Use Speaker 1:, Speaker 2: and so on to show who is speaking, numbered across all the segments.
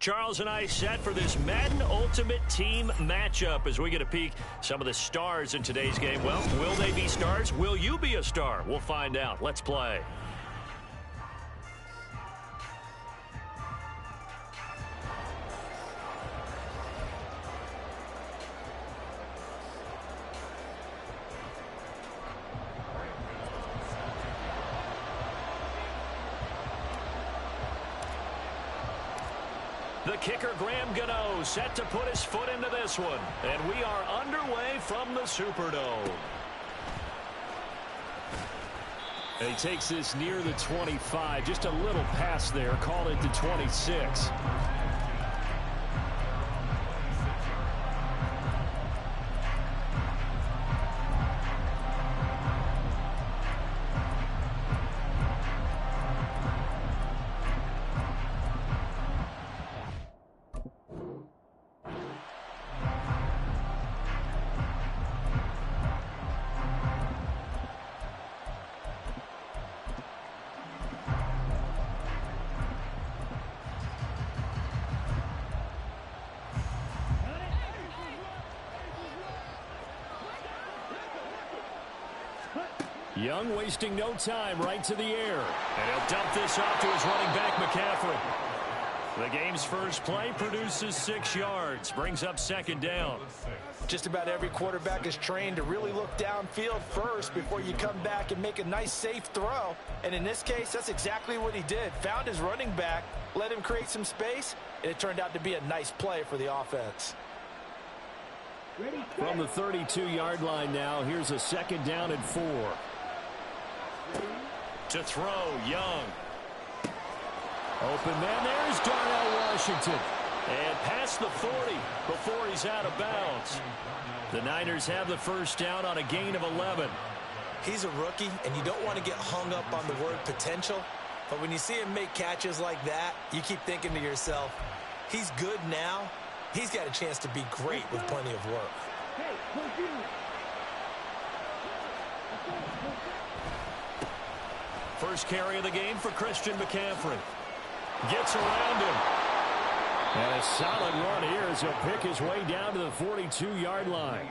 Speaker 1: Charles and I set for this Madden Ultimate Team matchup as we get a peek some of the stars in today's game. Well, will they be stars? Will you be a star? We'll find out. Let's play. The kicker, Graham Gano, set to put his foot into this one. And we are underway from the Superdome.
Speaker 2: And he takes this near the 25. Just a little pass there. Call it to 26. Young wasting no time, right to the air.
Speaker 1: And he'll dump this off to his running back, McCaffrey. The game's first play produces 6 yards, brings up second down.
Speaker 3: Just about every quarterback is trained to really look downfield first before you come back and make a nice, safe throw. And in this case, that's exactly what he did. Found his running back, let him create some space, and it turned out to be a nice play for the offense.
Speaker 2: From the 32-yard line now, here's a second down and 4.
Speaker 1: To throw, Young.
Speaker 2: Open man, there's Darnell Washington.
Speaker 1: And past the 40 before he's out of bounds. The Niners have the first down on a gain of 11.
Speaker 3: He's a rookie, and you don't want to get hung up on the word potential. But when you see him make catches like that, you keep thinking to yourself, he's good now. He's got a chance to be great with plenty of work.
Speaker 1: First carry of the game for Christian McCaffrey. Gets around him.
Speaker 2: And a solid run here as he'll pick his way down to the 42-yard line.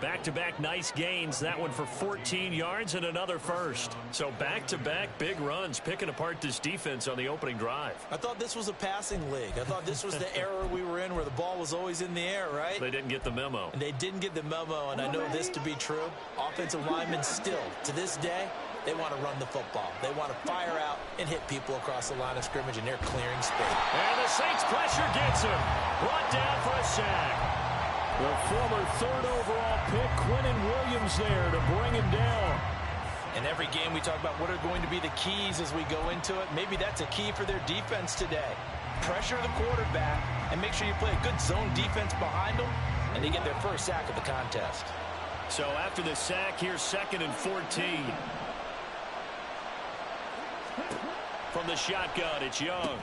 Speaker 1: Back-to-back nice gains. That one for 14 yards and another first. So back-to-back big runs, picking apart this defense on the opening drive.
Speaker 3: I thought this was a passing league. I thought this was the era we were in where the ball was always in the air, right?
Speaker 1: They didn't get the memo.
Speaker 3: And they didn't get the memo, and I know this to be true. Offensive linemen still, to this day, they want to run the football. They want to fire out and hit people across the line of scrimmage, and they're clearing space.
Speaker 1: And the Saints pressure gets him. Brought down for a sack.
Speaker 2: The former 3rd overall pick, Quinnen Williams, there to bring him down.
Speaker 3: In every game, we talk about what are going to be the keys as we go into it. Maybe that's a key for their defense today. Pressure the quarterback and make sure you play a good zone defense behind them, and they get their first sack of the contest.
Speaker 1: So after the sack, here's 2nd and 14. From the shotgun, it's Young.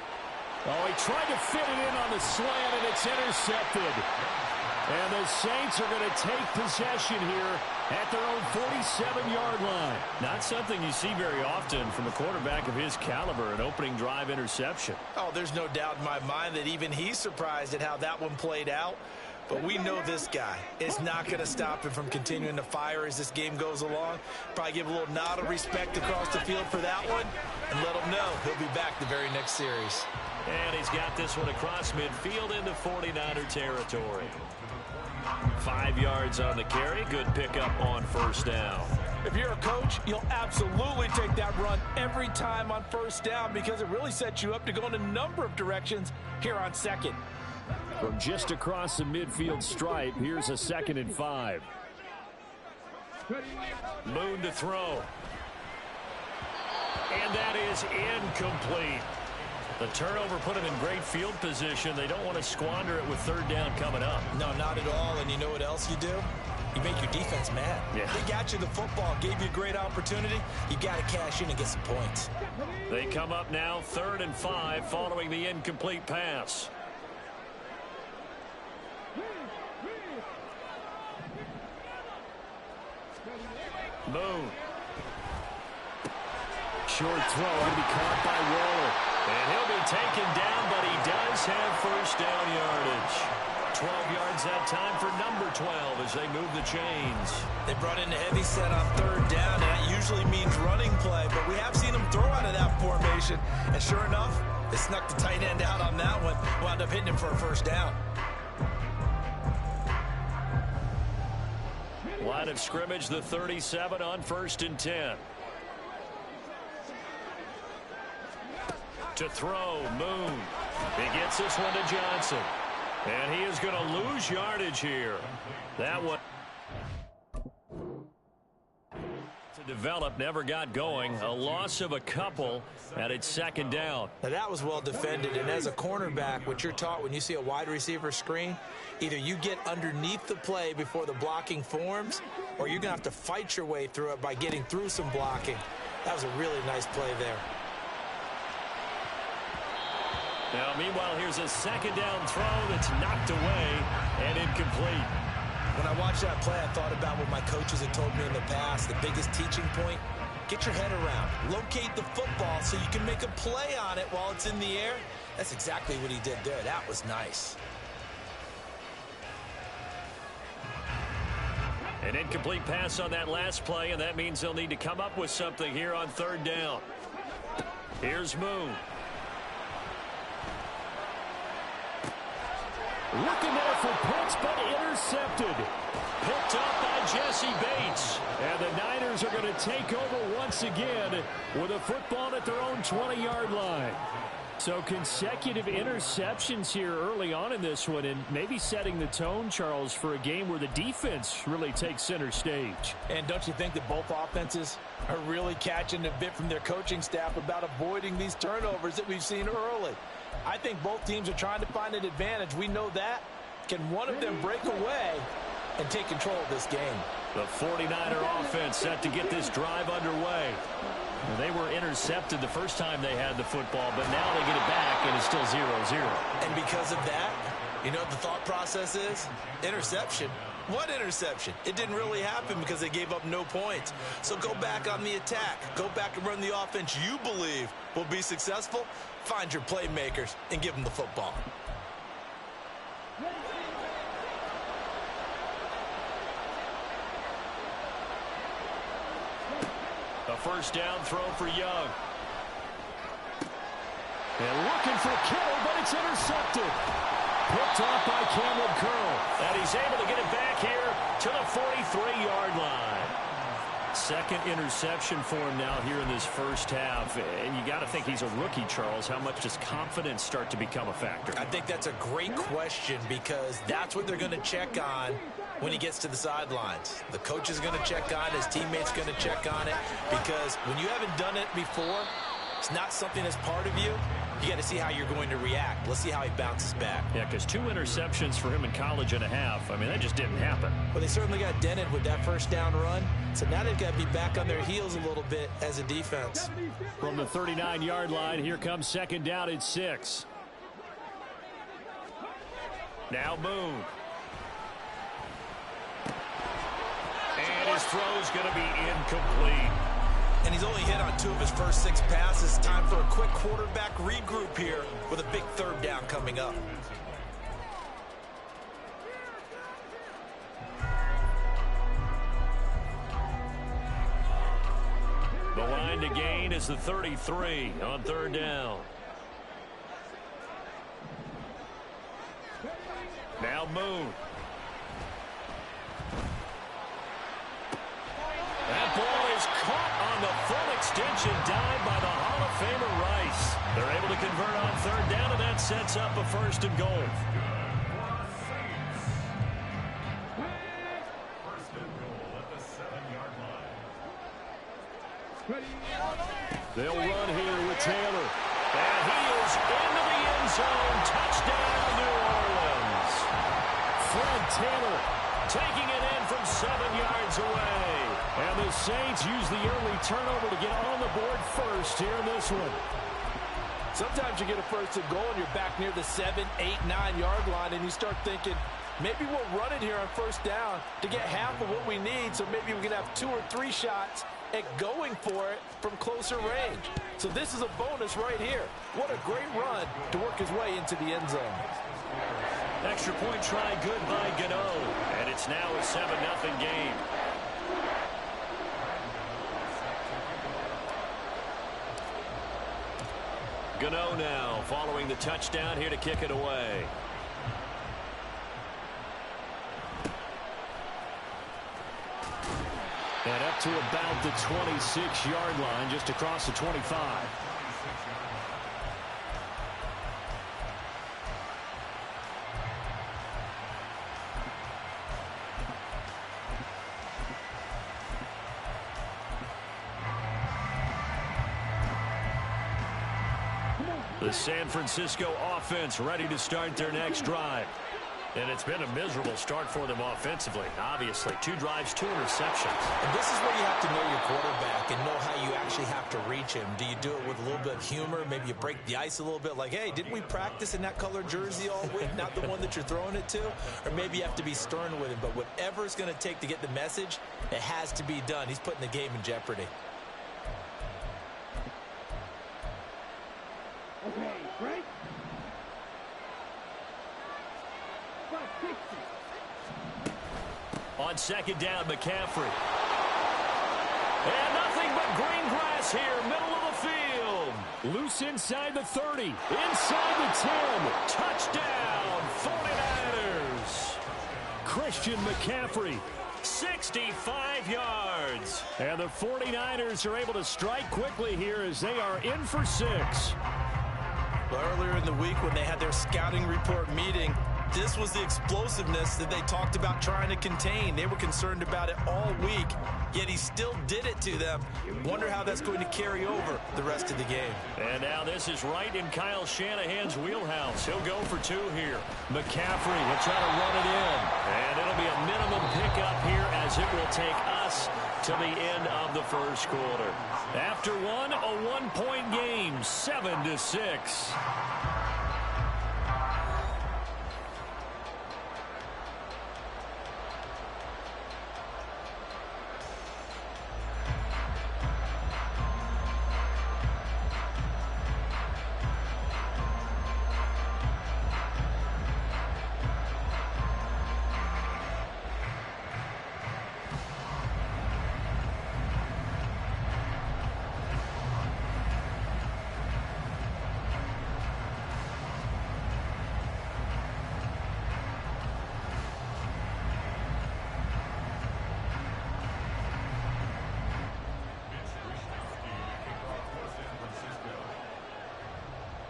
Speaker 2: Oh, he tried to fit it in on the slant, and it's intercepted. And the Saints are going to take possession here at their own 47-yard line.
Speaker 1: Not something you see very often from a quarterback of his caliber, an opening drive interception.
Speaker 3: Oh, there's no doubt in my mind that even he's surprised at how that one played out. But we know this guy is not going to stop him from continuing to fire as this game goes along. Probably give a little nod of respect across the field for that one and let him know he'll be back the very next series.
Speaker 1: And he's got this one across midfield into 49er territory. 5 yards on the carry. Good pickup on first down.
Speaker 3: If you're a coach, you'll absolutely take that run every time on first down because it really sets you up to go in a number of directions here on second.
Speaker 2: From just across the midfield stripe, here's a 2nd and 5.
Speaker 1: Moon to throw. And that is incomplete. The turnover put him in great field position. They don't want to squander it with 3rd down coming up.
Speaker 3: No, not at all. And you know what else you do? You make your defense mad.
Speaker 1: Yeah.
Speaker 3: They got you the football, gave you a great opportunity. You got to cash in and get some points.
Speaker 1: They come up now 3rd and 5 following the incomplete pass. Moon.
Speaker 2: short throw going to be caught by Waller.
Speaker 1: And he'll be taken down, but he does have first down yardage. 12 yards that time for number 12 as they move the chains.
Speaker 3: They brought in a heavy set on third down, and that usually means running play, but we have seen them throw out of that formation, and sure enough, they snuck the tight end out on that one, wound up hitting him for a first down.
Speaker 1: Line of scrimmage, the 37 on 1st and 10. To throw, Moon. He gets this one to Johnson. And he is going to lose yardage here. That one to develop, never got going. A loss of a couple, and it's 2nd down.
Speaker 3: Now that was well defended, and as a cornerback, what you're taught when you see a wide receiver screen, either you get underneath the play before the blocking forms, or you're going to have to fight your way through it by getting through some blocking. That was a really nice play there.
Speaker 1: Now, meanwhile, here's a 2nd down throw that's knocked away and incomplete.
Speaker 3: When I watched that play, I thought about what my coaches had told me in the past. The biggest teaching point, get your head around. Locate the football so you can make a play on it while it's in the air. That's exactly what he did there. That was nice.
Speaker 1: An incomplete pass on that last play, and that means they'll need to come up with something here on 3rd down. Here's Moon.
Speaker 2: Looking there for Pitts, but intercepted.
Speaker 1: Picked up by Jesse Bates.
Speaker 2: And the Niners are going to take over once again with a football at their own 20-yard line. So consecutive interceptions here early on in this one, and maybe setting the tone, Charles, for a game where the defense really takes center stage.
Speaker 3: And don't you think that both offenses are really catching a bit from their coaching staff about avoiding these turnovers that we've seen early? I think both teams are trying to find an advantage. We know that. Can one of them break away and take control of this game?
Speaker 1: The 49er offense set to get this drive underway. Well, they were intercepted the first time they had the football, but now they get it back, and it's still 0-0.
Speaker 3: And because of that, you know what the thought process is? Interception. What interception? It didn't really happen because they gave up no points. So go back on the attack. Go back and run the offense you believe will be successful. Find your playmakers and give them the football.
Speaker 1: A first down throw for Young.
Speaker 2: And looking for Kittle, but it's intercepted. Picked off by Cameron Curl.
Speaker 1: And he's able to get it back here to the 43-yard line. Second interception for him now here in this first half. And you got to think he's a rookie, Charles. How much does confidence start to become a factor?
Speaker 3: I think that's a great question because that's what they're going to check on when he gets to the sidelines. The coach is going to check on it. His teammate's going to check on it because when you haven't done it before, it's not something that's part of you. You got to see how you're going to react. Let's see how he bounces back.
Speaker 1: Yeah, because 2 interceptions for him in college and a half. I mean, that just didn't happen.
Speaker 3: Well, they certainly got dented with that first down run. So now they've got to be back on their heels a little bit as a defense.
Speaker 2: From the 39-yard line, here comes 2nd down and 6.
Speaker 1: Now Moon. And his throw's going to be incomplete.
Speaker 3: And he's only hit on 2 of his first 6 passes. Time for a quick quarterback regroup here with a big 3rd down coming up.
Speaker 1: The line to gain is the 33 on 3rd down. Now Moon. That ball is caught on the full extension dive by the Hall of Famer Rice. They're able to convert on 3rd down, and that sets up a 1st and goal.
Speaker 2: They'll run here with Taylor.
Speaker 1: And he is into the end zone. Touchdown, New Orleans.
Speaker 2: Fred Taylor
Speaker 1: taking it in from 7 yards away.
Speaker 2: And the Saints use the early turnover to get on the board first here in this one.
Speaker 3: Sometimes you get a 1st and goal and you're back near the 7, 8, 9-yard line and you start thinking, maybe we'll run it here on 1st down to get half of what we need, so maybe we can have 2 or 3 shots at going for it from closer range. So this is a bonus right here. What a great run to work his way into the end zone.
Speaker 1: Extra point try good by Gano. And it's now a 7-0 game. Gano now following the touchdown here to kick it away.
Speaker 2: And up to about the 26-yard line, just across the 25.
Speaker 1: The San Francisco offense ready to start their next drive. And it's been a miserable start for them offensively. Obviously, 2 drives, 2 interceptions.
Speaker 3: And this is where you have to know your quarterback and know how you actually have to reach him. Do you do it with a little bit of humor? Maybe you break the ice a little bit like, hey, didn't we practice in that color jersey all week? Not the one that you're throwing it to? Or maybe you have to be stern with him. But whatever it's going to take to get the message, it has to be done. He's putting the game in jeopardy.
Speaker 4: Okay, break.
Speaker 1: On second down, McCaffrey. And nothing but green grass here, middle of the field.
Speaker 2: Loose inside the 30, inside the 10.
Speaker 1: Touchdown, 49ers.
Speaker 2: Christian McCaffrey.
Speaker 1: 65 yards.
Speaker 2: And the 49ers are able to strike quickly here as they are in for 6.
Speaker 3: Well, earlier in the week when they had their scouting report meeting, this was the explosiveness that they talked about trying to contain. They were concerned about it all week, yet he still did it to them. Wonder how that's going to carry over the rest of the game.
Speaker 1: And now this is right in Kyle Shanahan's wheelhouse. He'll go for 2 here. McCaffrey will try to run it in. And it'll be a minimum pickup here as it will take us to the end of the first quarter. After one, a 1-point game, 7-6.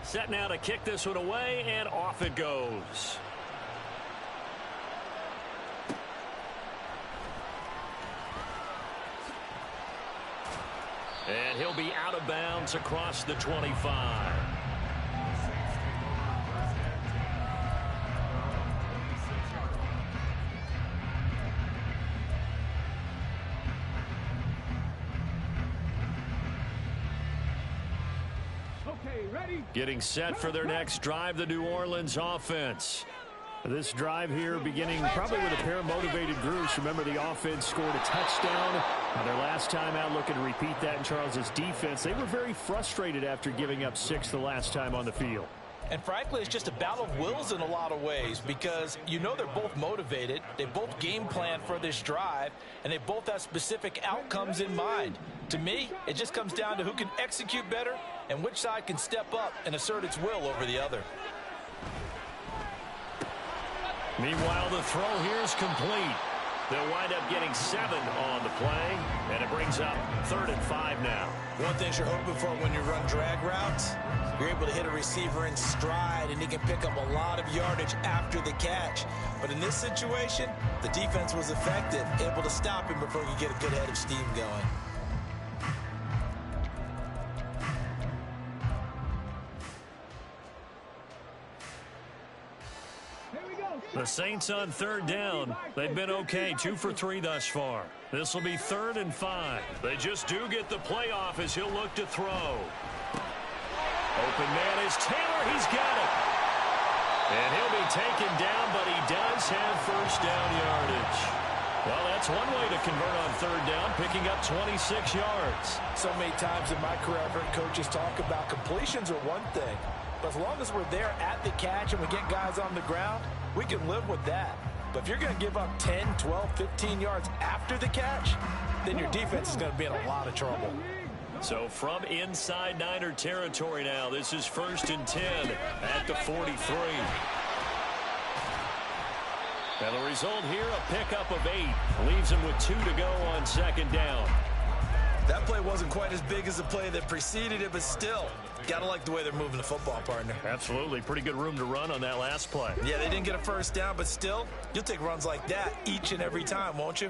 Speaker 1: Set now to kick this one away, and off it goes. And he'll be out of bounds across the 25. Getting set for their next drive, the New Orleans offense.
Speaker 2: This drive here beginning probably with a pair of motivated groups. Remember, the offense scored a touchdown. Their last time out, looking to repeat that in Charles's defense. They were very frustrated after giving up 6 the last time on the field.
Speaker 3: And frankly, it's just a battle of wills in a lot of ways because you know they're both motivated. They both game plan for this drive, and they both have specific outcomes in mind. To me, it just comes down to who can execute better and which side can step up and assert its will over the other.
Speaker 1: Meanwhile, the throw here is complete. They'll wind up getting 7 on the play, and it brings up 3rd and 5 now.
Speaker 3: One thing you're hoping for when you run drag routes, you're able to hit a receiver in stride, and he can pick up a lot of yardage after the catch. But in this situation, the defense was effective, able to stop him before he could get a good head of steam going.
Speaker 1: The Saints on 3rd down. They've been okay, 2 for 3 thus far. This will be 3rd and 5. They just do get the playoff as he'll look to throw. Open man is Taylor. He's got it. And he'll be taken down, but he does have first down yardage.
Speaker 2: Well, that's one way to convert on third down, picking up 26 yards.
Speaker 3: So many times in my career, I've heard coaches talk about completions are one thing, but as long as we're there at the catch and we get guys on the ground, we can live with that. But if you're going to give up 10, 12, 15 yards after the catch, then your defense is going to be in a lot of trouble.
Speaker 2: So from inside Niner territory now, this is 1st and 10 at the 43. And the result here, a pickup of 8. Leaves him with 2 to go on 2nd down.
Speaker 3: That play wasn't quite as big as the play that preceded it, but still, got to like the way they're moving the football, partner.
Speaker 2: Absolutely. Pretty good room to run on that last play.
Speaker 3: Yeah, they didn't get a first down, but still, you'll take runs like that each and every time, won't you?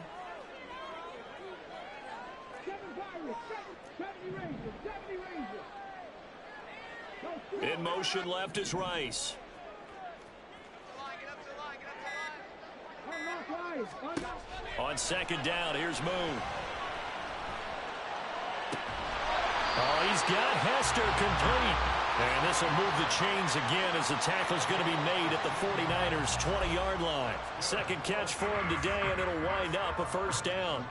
Speaker 2: In motion left is Rice. On 2nd down, here's Moon. Oh, he's got Hester complete. And this will move the chains again as the tackle's going to be made at the 49ers' 20-yard line. 2nd catch for him today, and it'll wind up a 1st down.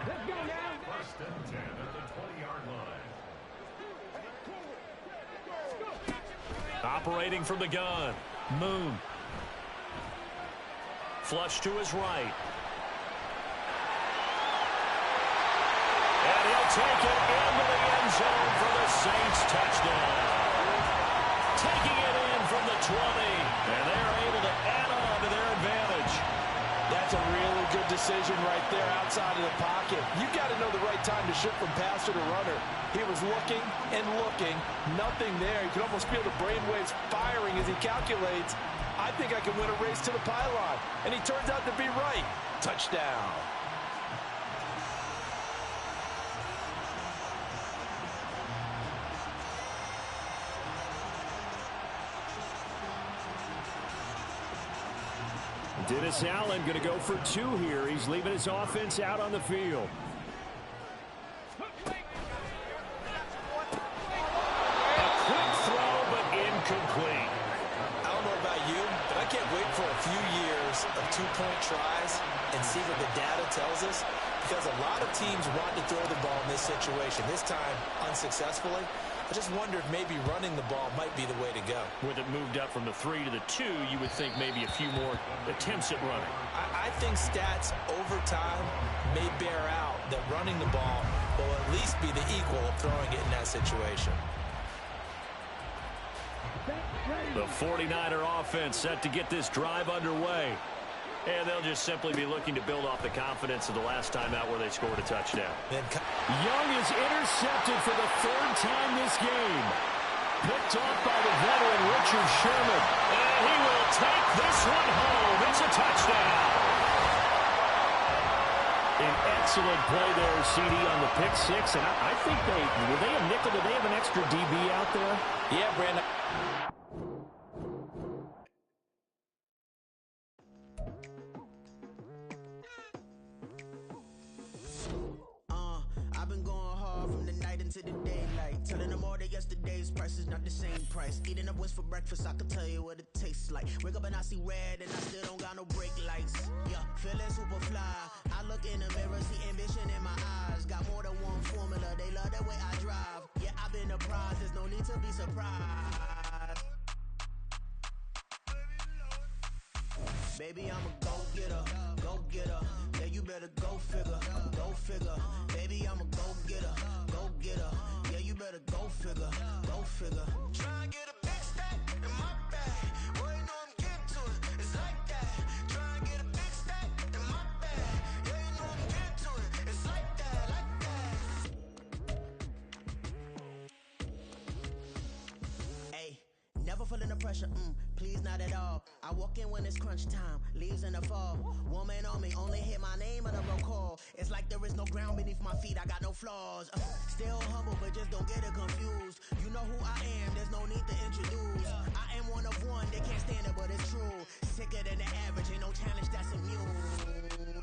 Speaker 2: Operating from the gun, Moon. Flush to his right. And he'll take it into the end zone for the Saints touchdown. Taking it in from the 20, and they're able to add on to their advantage.
Speaker 3: That's a really good decision right there outside of the pocket. You got to know the right time to shift from passer to runner. He was looking and looking, nothing there. You can almost feel the brainwaves firing as he calculates, I think I can win a race to the pylon. And he turns out to be right. Touchdown.
Speaker 2: Dennis Allen going to go for 2 here. He's leaving his offense out on the field. A quick throw, but incomplete.
Speaker 3: I don't know about you, but I can't wait for a few years of 2-point tries and see what the data tells us, because a lot of teams want to throw the ball in this situation. This time, unsuccessfully. I just wonder if maybe running the ball might be the way to go.
Speaker 2: With it moved up from the 3 to the 2, you would think maybe a few more attempts at running.
Speaker 3: I think stats over time may bear out that running the ball will at least be the equal of throwing it in that situation.
Speaker 2: The 49er offense set to get this drive underway. And they'll just simply be looking to build off the confidence of the last time out where they scored a touchdown.
Speaker 1: Young is intercepted for the 3rd time this game. Picked off by the veteran Richard Sherman.
Speaker 2: And he will take this one home. It's a touchdown. An excellent play there, CD, on the pick 6. And I think were they a nickel? Did they have an extra DB out there?
Speaker 3: Yeah, Brandon.
Speaker 4: To the daylight, telling them all that yesterday's price is not the same price. Eating up wings for breakfast, I can tell you what it tastes like. Wake up and I see red, and I still don't got no brake lights. Yeah, feeling super fly. I look in the mirror, see ambition in my eyes. Got more than one formula, they love the way I drive. Yeah, I've been a prize, there's no need to be surprised. Baby, I'm a go-getter, go-getter. Yeah, you better go figure, go figure. Baby, I'm a go-getter, go-getter. Yeah, you better go figure, go figure. Try and get a big stack in my bag. Boy, you know I'm getting to it, it's like that. Try and get a big stack in my bag. Yeah, you know I'm getting to it, it's like that, like that. Hey, never feeling the pressure, please not at all. I walk in when it's crunch time, leaves in the fall. Woman on me, only hit my name of the roll call. It's like there is no ground beneath my feet, I got no flaws. Still humble, but just don't get it confused. You know who I am, there's no need to introduce. I am one of one, they can't stand it, but it's true. Sicker than the average, ain't no challenge that's immune.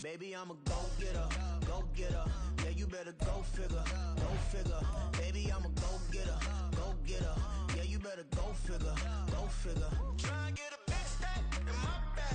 Speaker 4: Baby, I'm a go-getter, go-getter. Yeah, you better go figure, go figure. Baby, I'm a go-getter, go-getter. Yeah, you better go figure, go figure. Try and get a big stack in my bag.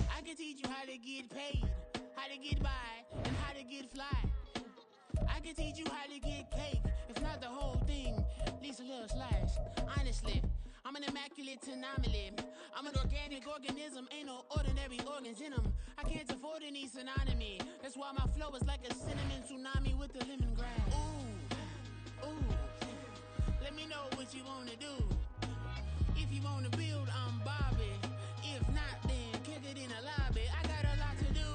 Speaker 5: I can teach you how to get paid, how to get by, and how to get fly. I can teach you how to get cake, if not the whole thing, at least a little slice. Honestly, I'm an immaculate anomaly. I'm an organic organism, ain't no ordinary organs in them. I can't afford any synonymy. That's why my flow is like a cinnamon tsunami with the lemongrass. Ooh, ooh, let me know what you wanna do. If you wanna build, I'm Bobby. If not, then kick it in a lobby. I got a lot to do.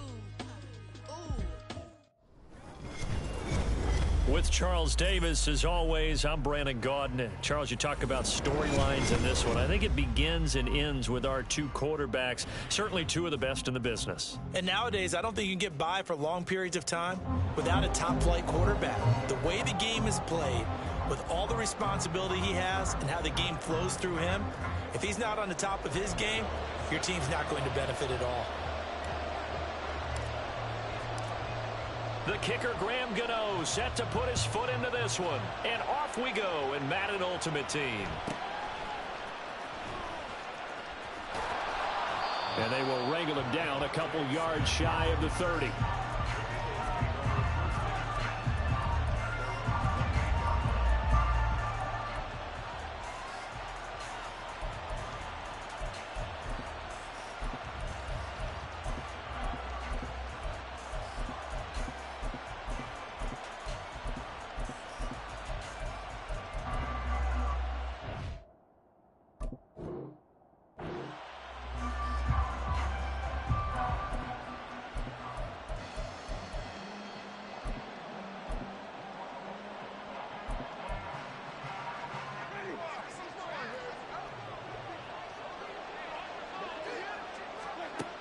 Speaker 5: Ooh.
Speaker 2: With Charles Davis, as always, I'm Brandon Gaudin. Charles, you talk about storylines in this one. I think it begins and ends with our two quarterbacks, certainly two of the best in the business.
Speaker 3: And nowadays, I don't think you can get by for long periods of time without a top-flight quarterback. The way the game is played, with all the responsibility he has and how the game flows through him, if he's not on the top of his game, your team's not going to benefit at all.
Speaker 2: The kicker, Graham Gano, set to put his foot into this one. And off we go in Madden Ultimate Team. And they will wrangle him down a couple yards shy of the 30.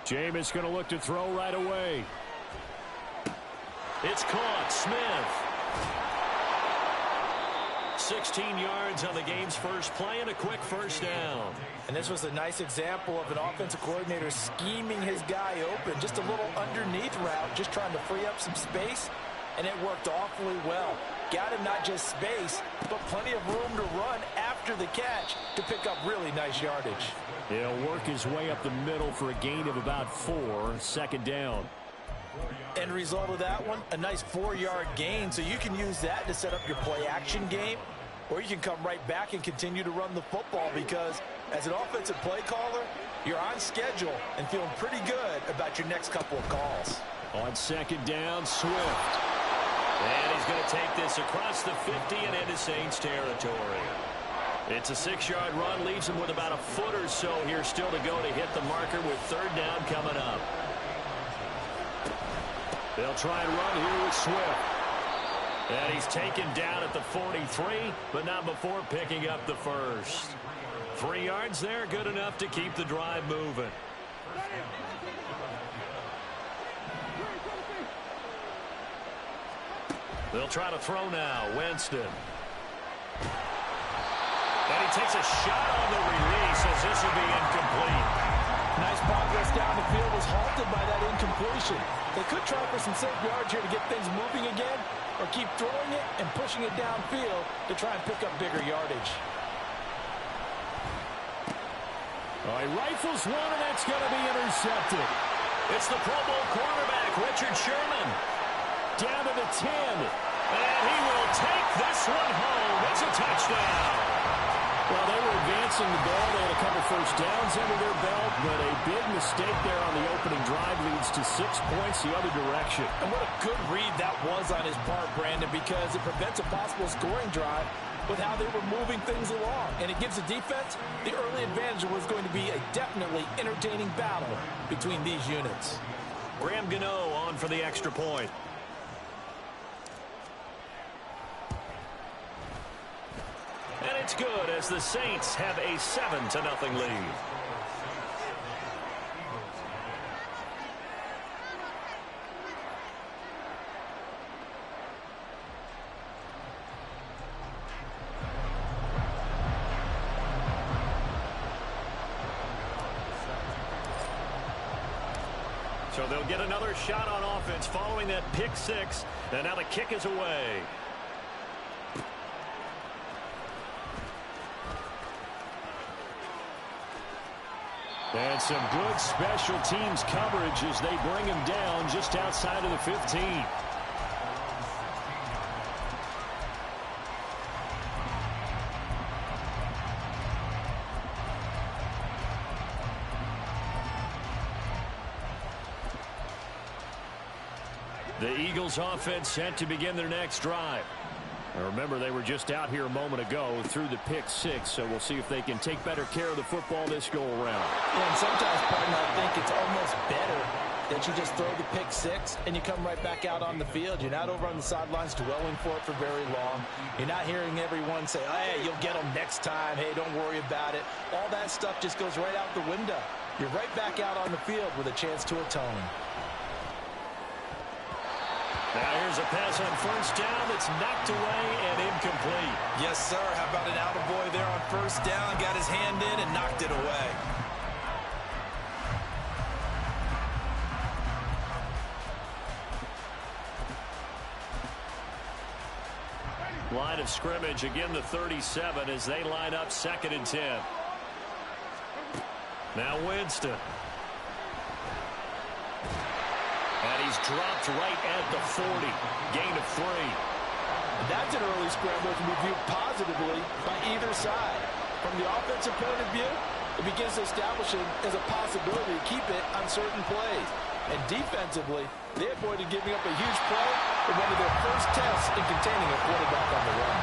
Speaker 2: Jameis going to look to throw right away. It's caught. Smith. 16 yards on the game's first play and a quick first down.
Speaker 3: And this was a nice example of an offensive coordinator scheming his guy open. Just a little underneath route, just trying to free up some space, and it worked awfully well. Got him not just space, but plenty of room to run after the catch to pick up really nice yardage.
Speaker 2: He'll work his way up the middle for a gain of about 4, second down.
Speaker 3: End result of that one, a nice 4-yard gain, so you can use that to set up your play-action game, or you can come right back and continue to run the football because as an offensive play caller, you're on schedule and feeling pretty good about your next couple of calls.
Speaker 2: On second down, Swift. And he's going to take this across the 50 and into Saints territory. It's a 6-yard run, leaves him with about a foot or so here still to go to hit the marker with third down coming up. They'll try and run here with Swift. And he's taken down at the 43, but not before picking up the first. 3 yards there, good enough to keep the drive moving. They'll try to throw now. Winston. And he takes a shot on the release as this will be incomplete.
Speaker 3: Nice progress down the field was halted by that incompletion. They could try for some safe yards here to get things moving again, or keep throwing it and pushing it downfield to try and pick up bigger yardage.
Speaker 2: Oh, he rifles one, and that's going to be intercepted. It's the Pro Bowl quarterback, Richard Sherman. Down to the 10. And he will take this one home. It's a touchdown. Well, they were advancing the ball. They had a couple first downs under their belt, but a big mistake there on the opening drive leads to 6 points the other direction.
Speaker 3: And what a good read that was on his part, Brandon, because it prevents a possible scoring drive with how they were moving things along. And it gives the defense the early advantage. Was going to be a definitely entertaining battle between these units.
Speaker 2: Graham Gano on for the extra point.
Speaker 1: it's good as the Saints have a 7-0 lead. So they'll get another shot on offense following that pick six. And now the kick is away.
Speaker 2: And some good special teams coverage as they bring him down just outside of the 15. The Eagles offense set to begin their next drive. Now remember, they were just out here a moment ago through the pick six, so we'll see if they can take better care of the football this go around.
Speaker 3: Yeah, and sometimes, partner, I think it's almost better that you just throw the pick six and you come right back out on the field. You're not over on the sidelines dwelling for it for very long. You're not hearing everyone say, hey, you'll get them next time. Hey, don't worry about it. All that stuff just goes right out the window. You're right back out on the field with a chance to atone.
Speaker 1: Now here's a pass on first down that's knocked away and incomplete.
Speaker 3: Yes, sir. How about an attaboy there on first down? Got his hand in and knocked it away.
Speaker 1: Line of scrimmage, again the 37 as they line up 2nd and 10. Now Winston. And he's dropped right at the 40. Gain of 3.
Speaker 3: That's an early scramble to be viewed positively by either side. From the offensive point of view, it begins to establish it as a possibility to keep it on certain plays. And defensively, they avoided giving up a huge play in one of their first tests in containing a quarterback on the run.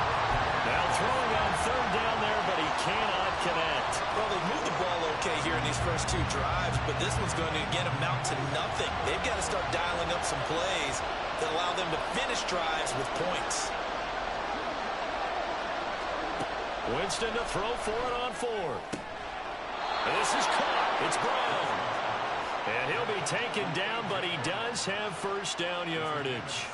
Speaker 1: Now throwing on 3rd down there, but he cannot connect.
Speaker 3: Well, they moved the ball okay here in these first 2 drives, but this one's going to again amount to nothing. They've got to start dialing up some plays that allow them to finish drives with points.
Speaker 1: Winston to throw for it on 4th. This is caught. It's Brown. And he'll be taken down, but he does have first down yardage.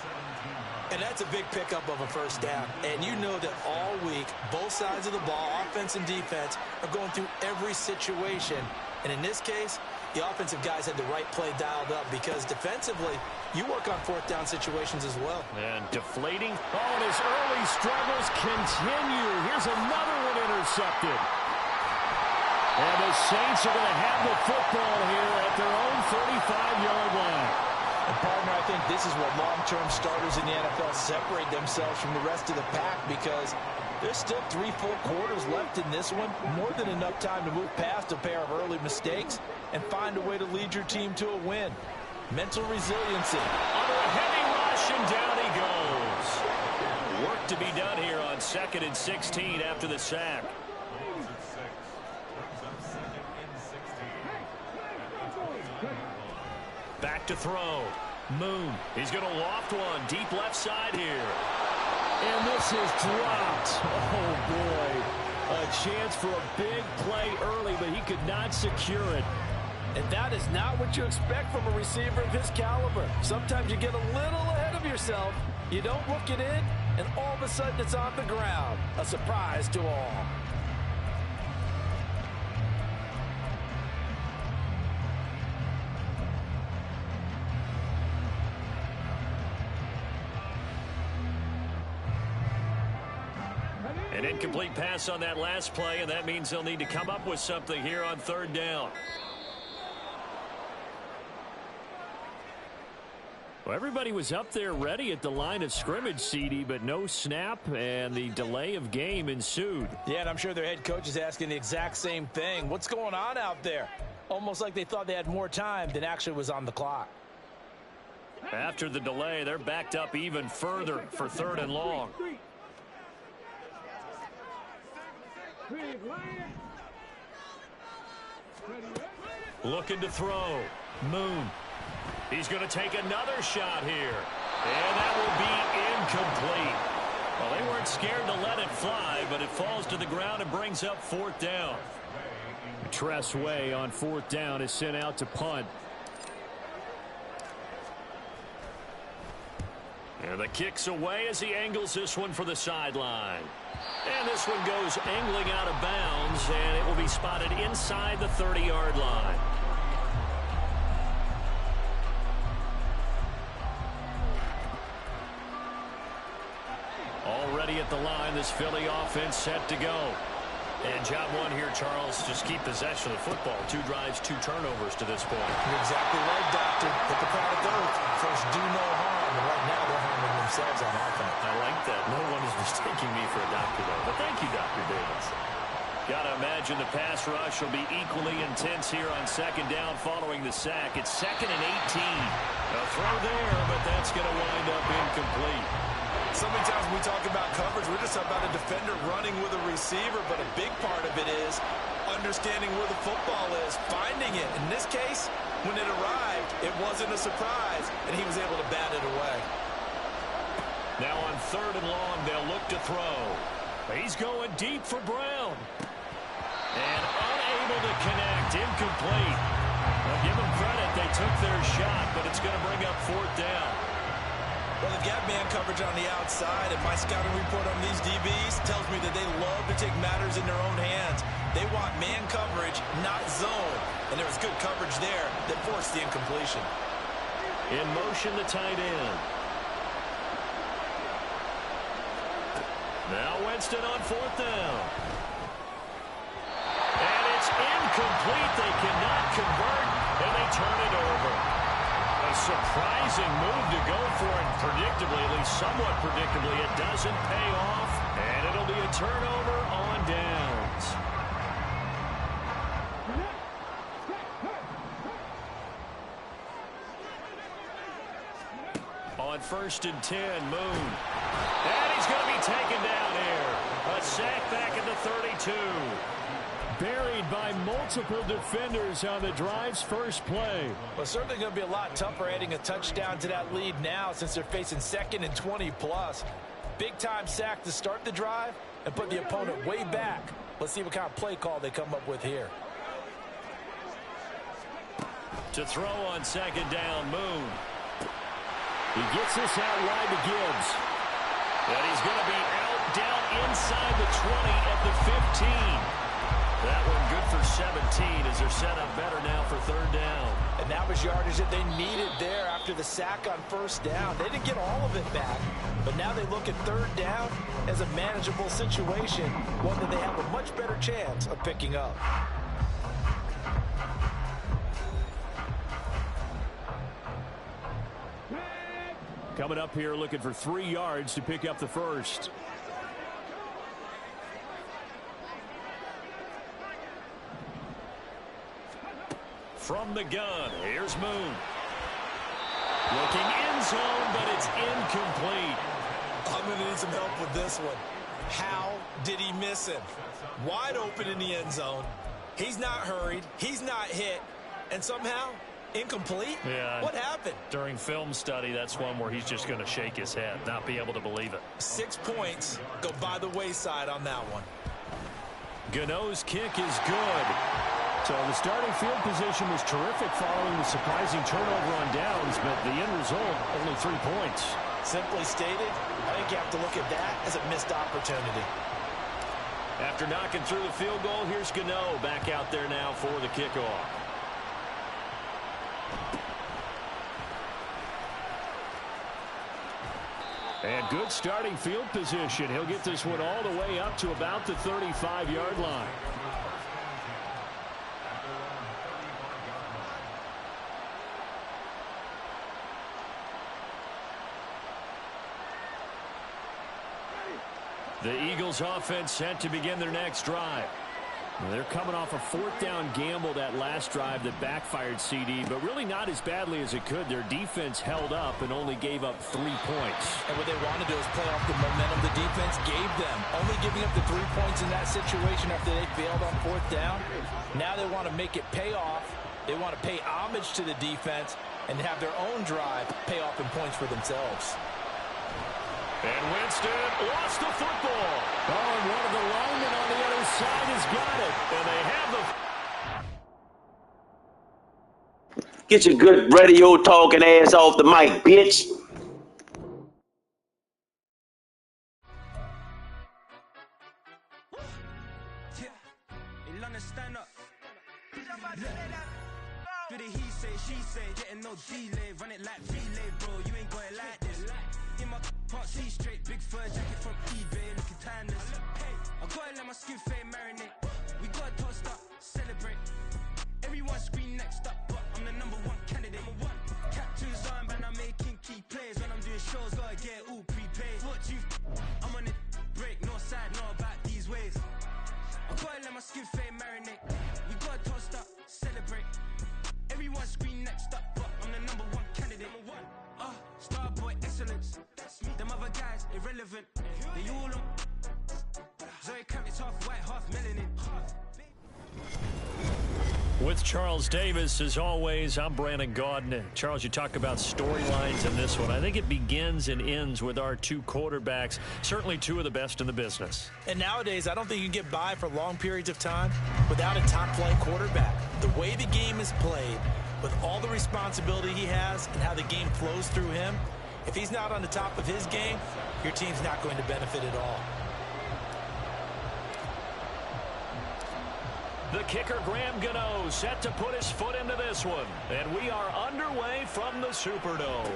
Speaker 3: And that's a big pickup of a first down. And you know that all week, both sides of the ball, offense and defense, are going through every situation. And in this case, the offensive guys had the right play dialed up because defensively, you work on 4th down situations as well.
Speaker 1: And deflating.
Speaker 2: Oh, and his early struggles continue. Here's another one intercepted. And the Saints are going to have the football here at their own 35-yard line.
Speaker 3: And, partner, I think this is what long-term starters in the NFL separate themselves from the rest of the pack because there's still 3 full quarters left in this one. More than enough time to move past a pair of early mistakes and find a way to lead your team to a win. Mental resiliency.
Speaker 1: Under a heavy rush, and down he goes. Work to be done here on 2nd and 16 after the sack. Back to throw. Moon. He's going to loft one. Deep left side here.
Speaker 2: And this is dropped. Oh, boy. A chance for a big play early, but he could not secure it.
Speaker 3: And that is not what you expect from a receiver of his caliber. Sometimes you get a little ahead of yourself. You don't look it in, and all of a sudden it's on the ground. A surprise to all.
Speaker 1: An incomplete pass on that last play, and that means they'll need to come up with something here on 3rd down.
Speaker 2: Well, everybody was up there ready at the line of scrimmage, CD, but no snap, and the delay of game ensued.
Speaker 3: Yeah, and I'm sure their head coach is asking the exact same thing. What's going on out there? Almost like they thought they had more time than actually was on the clock.
Speaker 1: After the delay, they're backed up even further for 3rd and long. Looking to throw. Moon. He's going to take another shot here. And that will be incomplete. Well, they weren't Scared to let it fly, but it falls to the ground and brings up 4th down.
Speaker 2: Tress Way on 4th down is sent out to punt.
Speaker 1: And the kick's away as he angles this one for the sideline. And this one goes angling out of bounds, and it will be spotted inside the 30-yard line. Already at the line, this Philly offense set to go. And job one here, Charles, just keep possession of the football. 2 drives, 2 turnovers to this point.
Speaker 3: You're exactly right, Doctor. Hippocratic oath. First, do no harm. And right now, they're harming themselves on offense.
Speaker 1: I like that. No one is mistaking me for a doctor, though. But thank you, Dr. Davis. Got to imagine the pass rush will be equally intense here on 2nd down following the sack. It's 2nd and 18. A throw there, but that's going to wind up incomplete.
Speaker 3: So many times when we talk about coverage, we're just about a defender running with a receiver, but a big part of it is understanding where the football is, finding it. In this case, when it arrived, it wasn't a surprise, and he was able to bat it away.
Speaker 1: Now on 3rd and long, they'll look to throw. He's going deep for Brown. And unable to connect, incomplete. Well, give them credit, they took their shot, but it's going to bring up 4th down.
Speaker 3: Well, they've got man coverage on the outside, and my scouting report on these DBs tells me that they love to take matters in their own hands. They want man coverage, not zone. And there was good coverage there that forced the incompletion.
Speaker 1: In motion, the tight end. Now Winston on 4th down. And it's incomplete. They cannot convert, and they turn it over. A surprising move to go for it predictably, at least somewhat predictably. It doesn't pay off, and it'll be a turnover on downs. On 1st and 10, Moon. And he's going to be taken down here. A sack back at the 32.
Speaker 2: Buried by multiple defenders on the drive's first play.
Speaker 3: Well, certainly going to be a lot tougher adding a touchdown to that lead now since they're facing 2nd and 20+. Big-time sack to start the drive and put the opponent way back. Let's see what kind of play call they come up with here.
Speaker 1: To throw on 2nd down, Moon.
Speaker 2: He gets this out wide to Gibbs.
Speaker 1: And he's going to be out down inside the 20 at the 15. That one good for 17 as they're set up better now for 3rd down.
Speaker 3: And that was yardage that they needed there after the sack on 1st down. They didn't get all of it back, but now they look at 3rd down as a manageable situation, one that they have a much better chance of picking up.
Speaker 2: Coming up here looking for 3 yards to pick up the first.
Speaker 1: From the gun, here's Moon. Looking end zone, but it's incomplete.
Speaker 3: I'm going to need some help with this one. How did he miss him? Wide open in the end zone. He's not hurried. He's not hit. And somehow, incomplete?
Speaker 1: Yeah.
Speaker 3: What happened?
Speaker 1: During film study, that's one where he's just going to shake his head, not be able to believe it.
Speaker 3: 6 points go by the wayside on that one.
Speaker 1: Gano's kick is good.
Speaker 2: So the starting field position was terrific following the surprising turnover on downs, but the end result, only 3 points.
Speaker 3: Simply stated, I think you have to look at that as a missed opportunity.
Speaker 1: After knocking through the field goal, here's Gano back out there now for the kickoff.
Speaker 2: And good starting field position. He'll get this one all the way up to about the 35-yard line.
Speaker 1: The Eagles offense set to begin their next drive.
Speaker 2: They're coming off a 4th down gamble that last drive that backfired CD, but really not as badly as it could. Their defense held up and only gave up 3 points.
Speaker 3: And what they want to do is play off the momentum the defense gave them. Only giving up the 3 points in that situation after they failed on 4th down. Now they want to make it pay off. They want to pay homage to the defense and have their own drive pay off in points for themselves.
Speaker 1: And Winston lost the football.
Speaker 2: Oh, and one of the linemen on the other side has got it.
Speaker 1: And they have the...
Speaker 6: Get your good radio talking ass off the mic, bitch.
Speaker 7: Stand up. Do the he say, she say, getting no delay, run it like relay, bro. You ain't got it like this. In my can't see straight, big fur jacket from eBay, looking timeless. Hey, I gotta let my skin fade marinate. We gotta toast up, celebrate. Everyone scream next up, but I'm the #1 candidate. Captain's arm, and I'm making key plays. When I'm doing shows, gotta get all prepaid. What you? I'm on it, break, no side, know about these ways. I gotta let my skin fade marinate. We gotta toast up, celebrate. Everyone scream next up, but I'm the #1 candidate. Starboy excellence. Them other guys irrelevant. They all on. Zoe Camp, it's half white, half melanin.
Speaker 1: With Charles Davis, as always, I'm Brandon Gaudin. Charles, you talk about storylines in this one. I think it begins and ends with our two quarterbacks, certainly two of the best in the business.
Speaker 3: And nowadays, I don't think you can get by for long periods of time without a top-flight quarterback. The way the game is played, with all the responsibility he has and how the game flows through him, if he's not on the top of his game, your team's not going to benefit at all.
Speaker 1: The kicker, Graham Gano, set to put his foot into this one. And we are underway from the Superdome.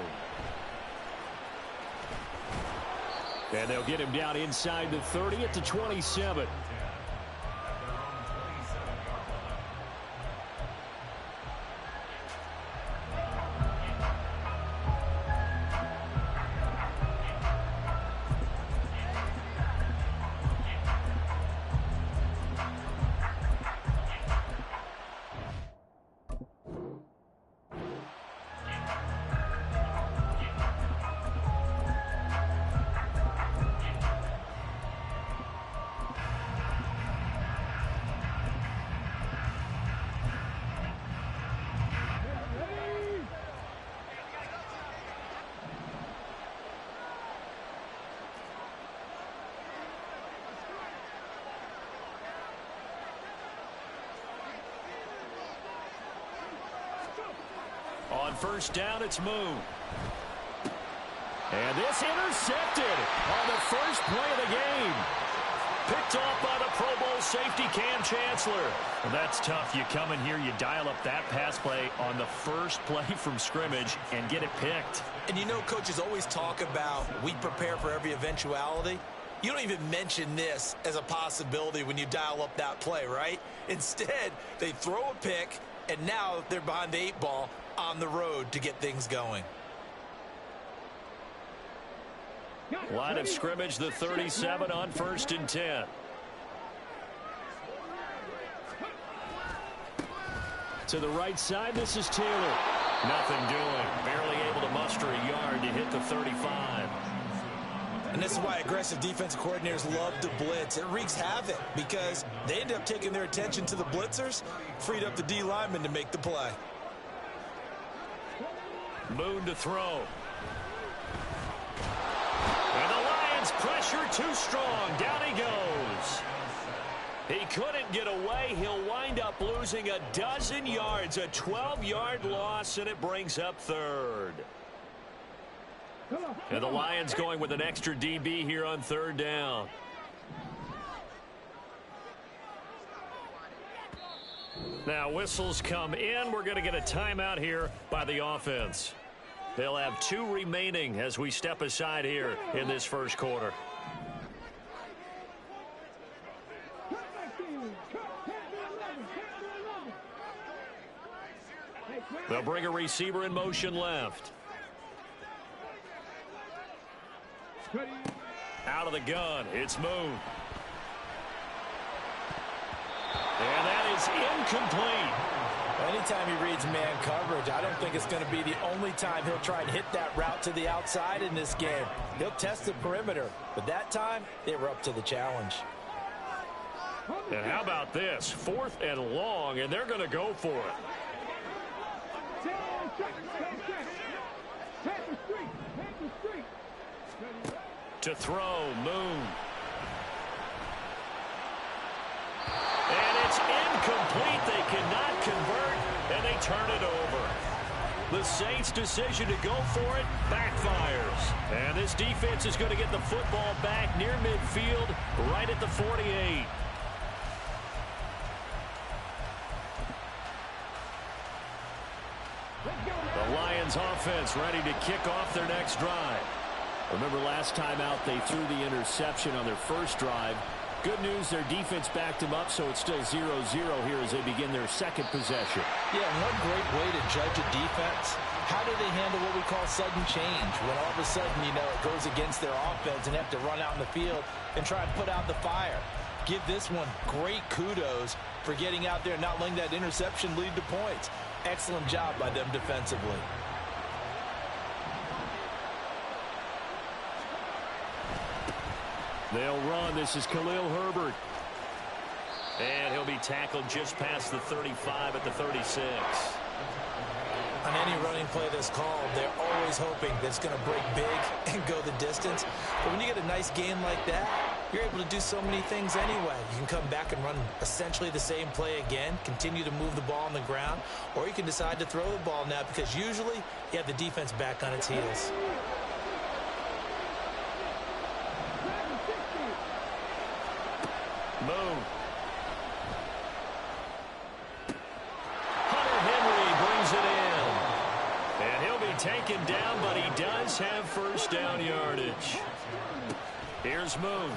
Speaker 2: And they'll get him down inside the 30 at the 27.
Speaker 1: On first down, it's Moon. And this intercepted on the first play of the game. Picked off by the Pro Bowl safety Cam Chancellor. Well, that's tough. You come in here, you dial up that pass play on the first play from scrimmage and get it picked.
Speaker 3: And you know, coaches always talk about we prepare for every eventuality. You don't even mention this as a possibility when you dial up that play, right? Instead, they throw a pick, and now they're behind the 8 ball on the road to get things going.
Speaker 1: Line of scrimmage, the 37 on first and 10.
Speaker 2: To the right side, this is Taylor.
Speaker 1: Nothing doing. Barely able to muster a yard to hit the 35.
Speaker 3: And this is why aggressive defensive coordinators love to blitz. It wreaks havoc because they end up taking their attention to the blitzers, freed up the D lineman to make the play.
Speaker 1: Moon to throw. And the Lions pressure too strong. Down he goes. He couldn't get away. He'll wind up losing a dozen yards. A 12-yard loss, and it brings up third. And the Lions going with an extra DB here on third down. Now whistles come in. We're going to get a timeout here by the offense. They'll have 2 remaining as we step aside here in this first quarter. They'll bring a receiver in motion left. Out of the gun, it's Moon. And that is incomplete.
Speaker 3: Anytime he reads man coverage, I don't think it's going to be the only time he'll try and hit that route to the outside in this game. He'll test the perimeter, but that time they were up to the challenge.
Speaker 1: And how about this? 4th and long, and they're going to go for it. To throw, Moon. And it's incomplete. They cannot convert, and they turn it over. The Saints' decision to go for it backfires. And this defense is going to get the football back near midfield, right at the 48. The Lions offense ready to kick off their next drive. Remember last time out they threw the interception on their first drive. Good news, their defense backed them up, so it's still 0-0 here as they begin their second possession.
Speaker 3: Yeah, one great way to judge a defense. How do they handle what we call sudden change? When all of a sudden, you know, it goes against their offense and they have to run out in the field and try and put out the fire. Give this one great kudos for getting out there and not letting that interception lead to points. Excellent job by them defensively.
Speaker 1: They'll run. This is Khalil Herbert. And he'll be tackled just past the 35 at the 36.
Speaker 3: On any running play that's called, they're always hoping that it's going to break big and go the distance. But when you get a nice game like that, you're able to do so many things anyway. You can come back and run essentially the same play again, continue to move the ball on the ground, or you can decide to throw the ball now because usually you have the defense back on its heels.
Speaker 1: Moon. Hunter Henry brings it in. And he'll be taken down, but he does have first down yardage. Here's Moon.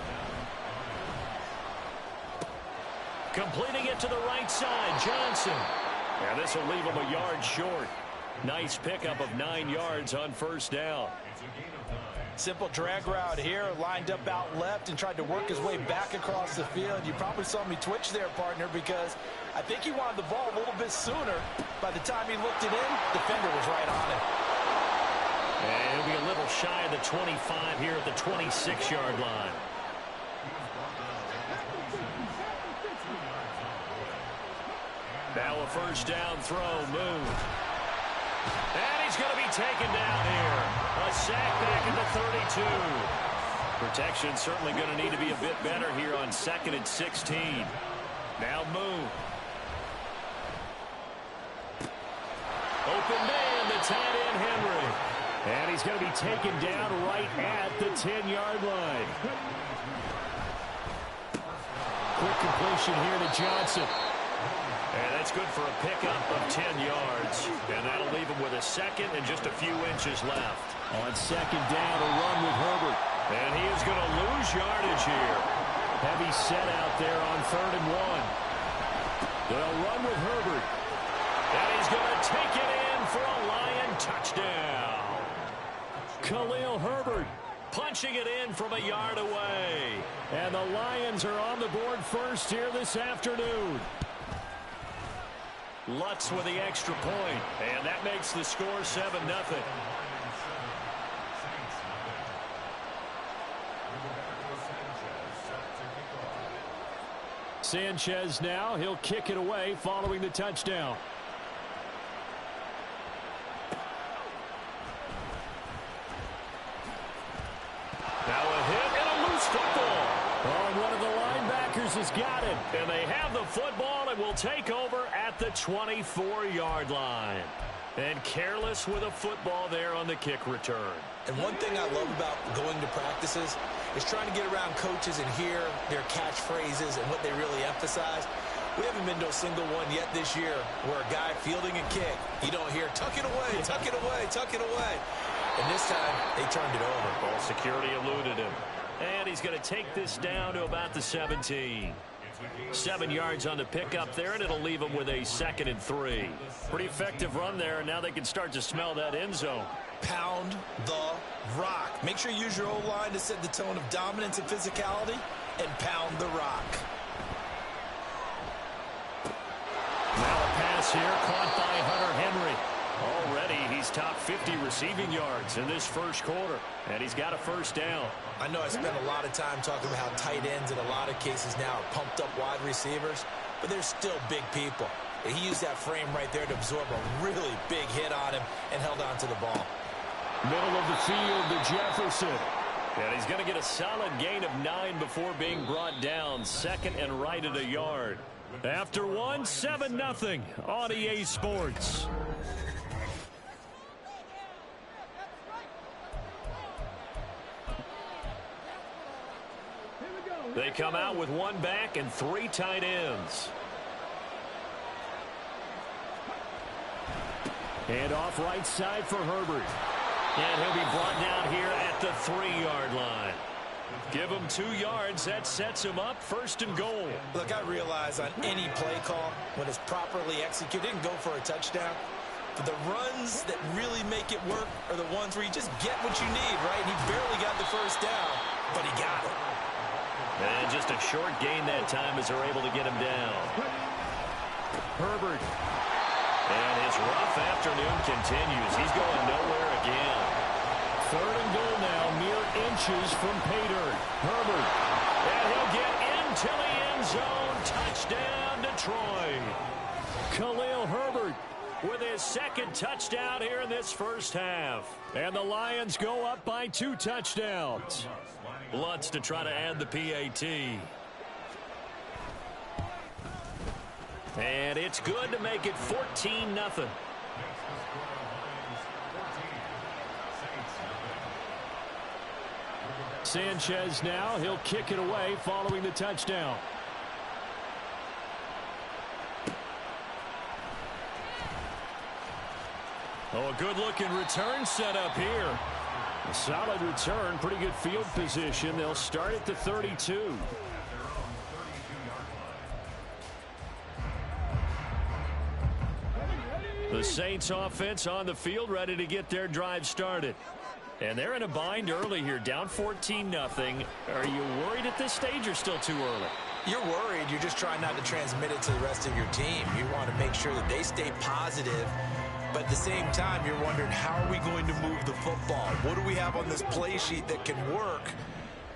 Speaker 1: Completing it to the right side, Johnson. And this will leave him a yard short. Nice pickup of 9 yards on first down.
Speaker 3: Simple drag route here, lined up out left and tried to work his way back across the field. You probably saw me twitch there, partner, because I think he wanted the ball a little bit sooner. By the time he looked it in, defender was right on it.
Speaker 1: And he'll be a little shy of the 25 here at the 26-yard line. Now a first down throw, Moon. And he's going to be taken down here. A sack back at the 32. Protection certainly going to need to be a bit better here on 2nd and 16. Now Moon. Open man, the tight end Henry. And he's going to be taken down right at the 10-yard line. Quick completion here to Johnson. And that's good for a pickup of 10 yards. And that'll leave him with a second and just a few inches left. On second down, a run with Herbert. And he is going to lose yardage here. Heavy set out there on 3rd and 1. They'll run with Herbert. And he's going to take it in for a Lion touchdown. Khalil Herbert punching it in from a yard away. And the Lions are on the board first here this afternoon. Lutz with the extra point, and that makes the score 7-0. Sanchez now, he'll kick it away following the touchdown. Now a hit and a loose football. Oh, one of the linebackers has got it. And they have the football and will take over at the 24-yard line. And careless with a football there on the kick return.
Speaker 3: And one thing I love about going to practices is trying to get around coaches and hear their catchphrases and what they really emphasize. We haven't been to a single one yet this year where a guy fielding a kick, you don't hear, tuck it away, tuck it away, tuck it away. And this time, they turned it over.
Speaker 1: Ball security eluded him. And he's going to take this down to about the 17. 7 yards on the pickup there, and it'll leave him with a 2nd and 3. Pretty effective run there, and now they can start to smell that end zone.
Speaker 3: Pound the rock. Make sure you use your O-line to set the tone of dominance and physicality, and pound the rock.
Speaker 1: Now a pass here, caught by Hunter Henry. Already, he's top 50 receiving yards in this first quarter, and he's got a first down.
Speaker 3: I know I spent a lot of time talking about how tight ends in a lot of cases now are pumped up wide receivers, but they're still big people. And he used that frame right there to absorb a really big hit on him and held on to the ball.
Speaker 2: Middle of the field to Jefferson. And he's going to get a solid gain of 9 before being brought down. Second and right at a yard. After one, 7-0 on EA Sports. They come out with one back and 3 tight ends. And off right side for Herbert. And he'll be brought down here at the 3-yard line. Give him 2 yards. That sets him up first and goal.
Speaker 3: Look, I realize on any play call, when it's properly executed, didn't go for a touchdown. But the runs that really make it work are the ones where you just get what you need, right? He barely got the first down, but he got it.
Speaker 2: And just a short gain that time as they're able to get him down. Herbert. And his rough afternoon continues. He's going nowhere again. Third and goal now, mere inches from pay dirt. Herbert. And he'll get into the end zone. Touchdown, Detroit. Khalil Herbert with his second touchdown here in this first half. And the Lions go up by 2 touchdowns. Lutz to try to add the PAT. And it's good to make it 14-0. Sanchez now, he'll kick it away following the touchdown. Oh, a good-looking return set up here. A solid return, pretty good field position. They'll start at the 32. The Saints offense on the field, ready to get their drive started. And they're in a bind early here, down 14-0. Are you worried at this stage or still too early?
Speaker 3: You're worried. You're just trying not to transmit it to the rest of your team. You want to make sure that they stay positive. But at the same time, you're wondering, how are we going to move the football? What do we have on this play sheet that can work?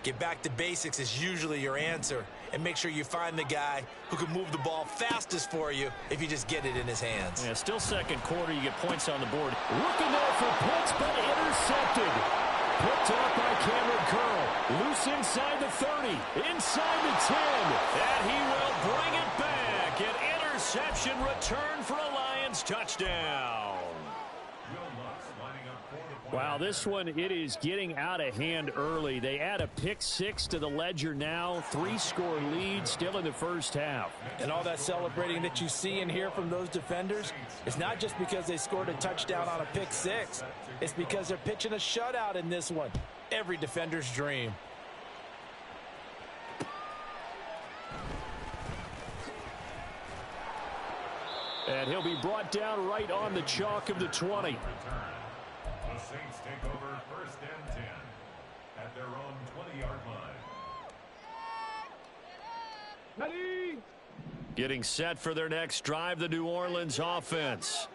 Speaker 3: Get back to basics is usually your answer. And make sure you find the guy who can move the ball fastest for you if you just get it in his hands.
Speaker 2: Yeah, still second quarter. You get points on the board. Looking there for Pitts, but intercepted. Picked up by Cameron Curl. Loose inside the 30. Inside the 10. And he will bring it back. An interception return for a Lions touchdown. Wow, this one, it is getting out of hand early. They add a pick 6 to the ledger now. 3-score lead still in the first half.
Speaker 3: And all that celebrating that you see and hear from those defenders, it's not just because they scored a touchdown on a pick 6. It's because they're pitching a shutout in this one. Every defender's dream.
Speaker 2: And he'll be brought down right on the chalk of the 20.
Speaker 8: The Saints take over first and 10 at their own 20-yard line.
Speaker 2: Ready? Getting set for their next drive, the New Orleans offense.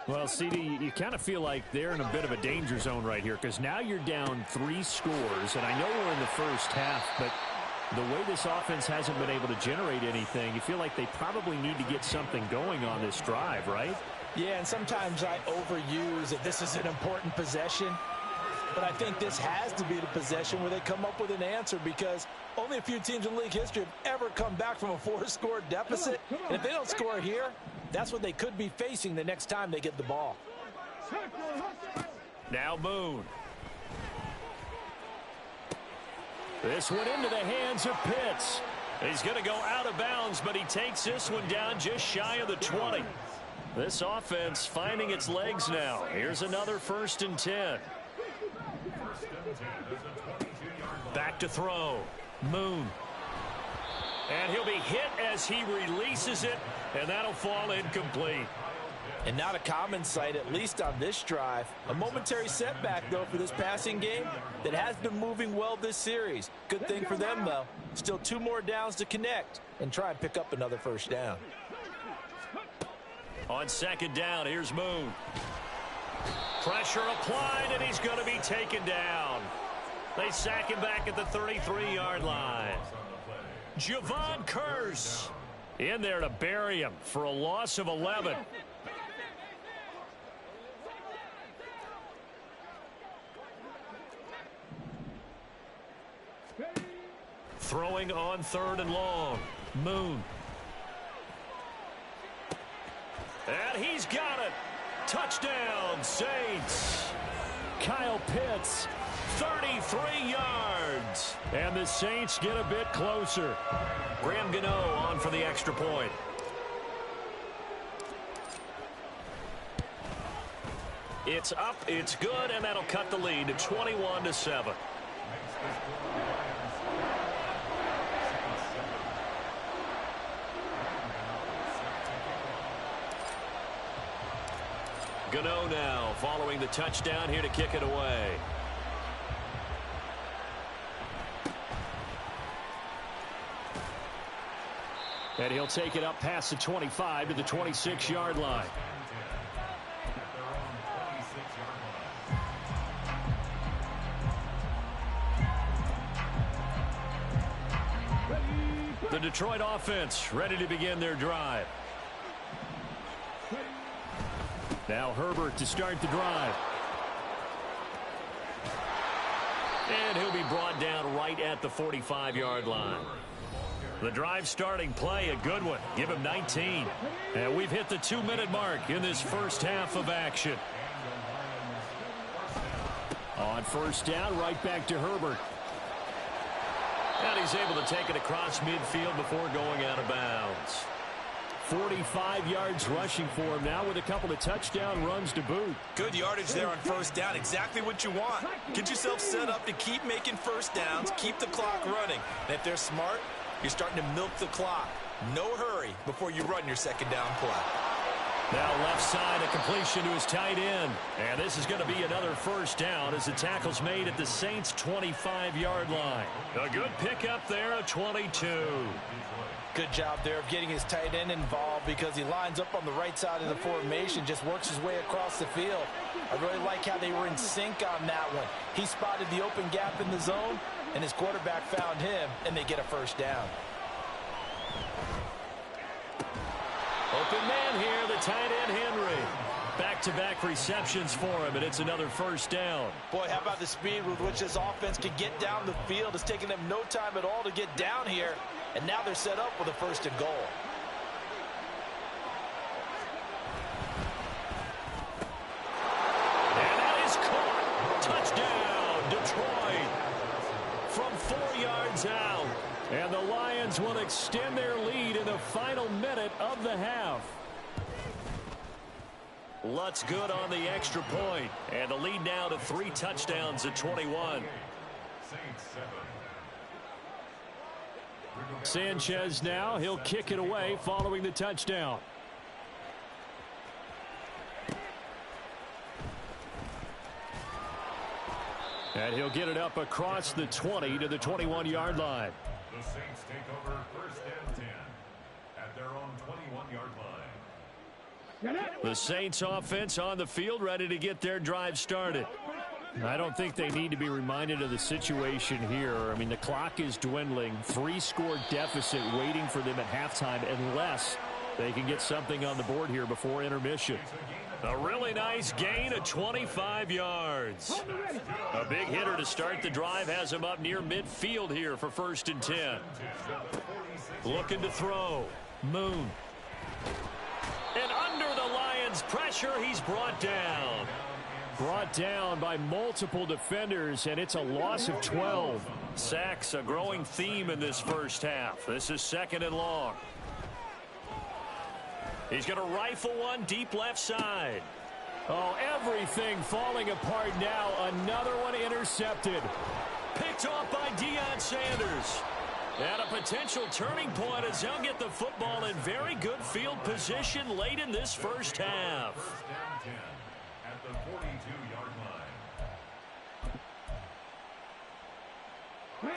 Speaker 2: Well, CD, you kind of feel like they're in a bit of a danger zone right here because now you're down 3 scores, and I know we're in the first half, but the way this offense hasn't been able to generate anything, you feel like they probably need to get something going on this drive, right?
Speaker 3: Yeah, and sometimes I overuse that this is an important possession. But I think this has to be the possession where they come up with an answer because only a few teams in league history have ever come back from a 4-score deficit. And if they don't score here, that's what they could be facing the next time they get the ball.
Speaker 2: Now Boone. This one into the hands of Pitts. He's going to go out of bounds, but he takes this one down just shy of the 20. This offense finding its legs now. Here's another 1st and 10. Back to throw. Moon. And he'll be hit as he releases it, and that'll fall incomplete.
Speaker 3: And not a common sight, at least on this drive. A momentary setback, though, for this passing game that has been moving well this series. Good thing for them, though. Still 2 more downs to connect and try and pick up another 1st down.
Speaker 2: On 2nd down, here's Moon. Pressure applied, and he's going to be taken down. They sack him back at the 33-yard line. Javon Curse in there to bury him for a loss of 11.
Speaker 1: Throwing on 3rd and long. Moon. And he's got it. Touchdown, Saints.
Speaker 2: Kyle Pitts, 33 yards. And the Saints get a bit closer.
Speaker 1: Graham Gano on for the extra point. It's up, it's good, and that'll cut the lead to 21-7. Gano now following the touchdown here to kick it away.
Speaker 2: And he'll take it up past the 25 to the 26-yard line. The Detroit offense ready to begin their drive. Now Herbert to start the drive.
Speaker 1: And he'll be brought down right at the 45-yard line. The drive starting play, a good one. Give him 19.
Speaker 2: And we've hit the 2-minute mark in this first half of action. On first down, right back to Herbert.
Speaker 1: And he's able to take it across midfield before going out of bounds.
Speaker 2: 45 yards rushing for him now with a couple of touchdown runs to boot.
Speaker 3: Good yardage there on first down. Exactly what you want. Get yourself set up to keep making first downs, keep the clock running. And if they're smart, you're starting to milk the clock. No hurry before you run your second down play.
Speaker 2: Now left side, a completion to his tight end. And this is going to be another first down as the tackle's made at the Saints' 25-yard line.
Speaker 1: A good pickup there at 22.
Speaker 3: Good job there of getting his tight end involved because he lines up on the right side of the formation, just works his way across the field. I really like how they were in sync on that one. He spotted the open gap in the zone, and his quarterback found him, and they get a first down.
Speaker 2: Open man here, the tight end Henry. Back-to-back receptions for him, and it's another first down.
Speaker 3: Boy, how about the speed with which this offense can get down the field? It's taken them no time at all to get down here, and now they're set up with a 1st and goal.
Speaker 2: And that is caught. Touchdown, Detroit. From 4 yards out. And the Lions will extend their lead in the final minute of the half.
Speaker 1: Lutz good on the extra point. And the lead now to 3 touchdowns at 21.
Speaker 2: Sanchez now, he'll kick it away following the touchdown. And he'll get it up across the 20 to the 21-yard line.
Speaker 8: The Saints take over 1st and 10 at their own 21-yard line.
Speaker 2: The Saints offense on the field ready to get their drive started. I don't think they need to be reminded of the situation here. I mean, the clock is dwindling. 3-score deficit waiting for them at halftime unless they can get something on the board here before intermission.
Speaker 1: A really nice gain of 25 yards. A big hitter to start the drive has him up near midfield here for 1st and 10. Looking to throw. Moon. And under the Lions' pressure, he's brought down.
Speaker 2: Brought down by multiple defenders, and it's a loss of 12.
Speaker 1: Sacks, a growing theme in this first half. This is 2nd and long. He's going to rifle one deep left side.
Speaker 2: Oh, everything falling apart now. Another one intercepted.
Speaker 1: Picked off by Deion Sanders. And a potential turning point as they'll get the football in very good field position late in this first half.
Speaker 8: 1st and 10 at the 42-yard line.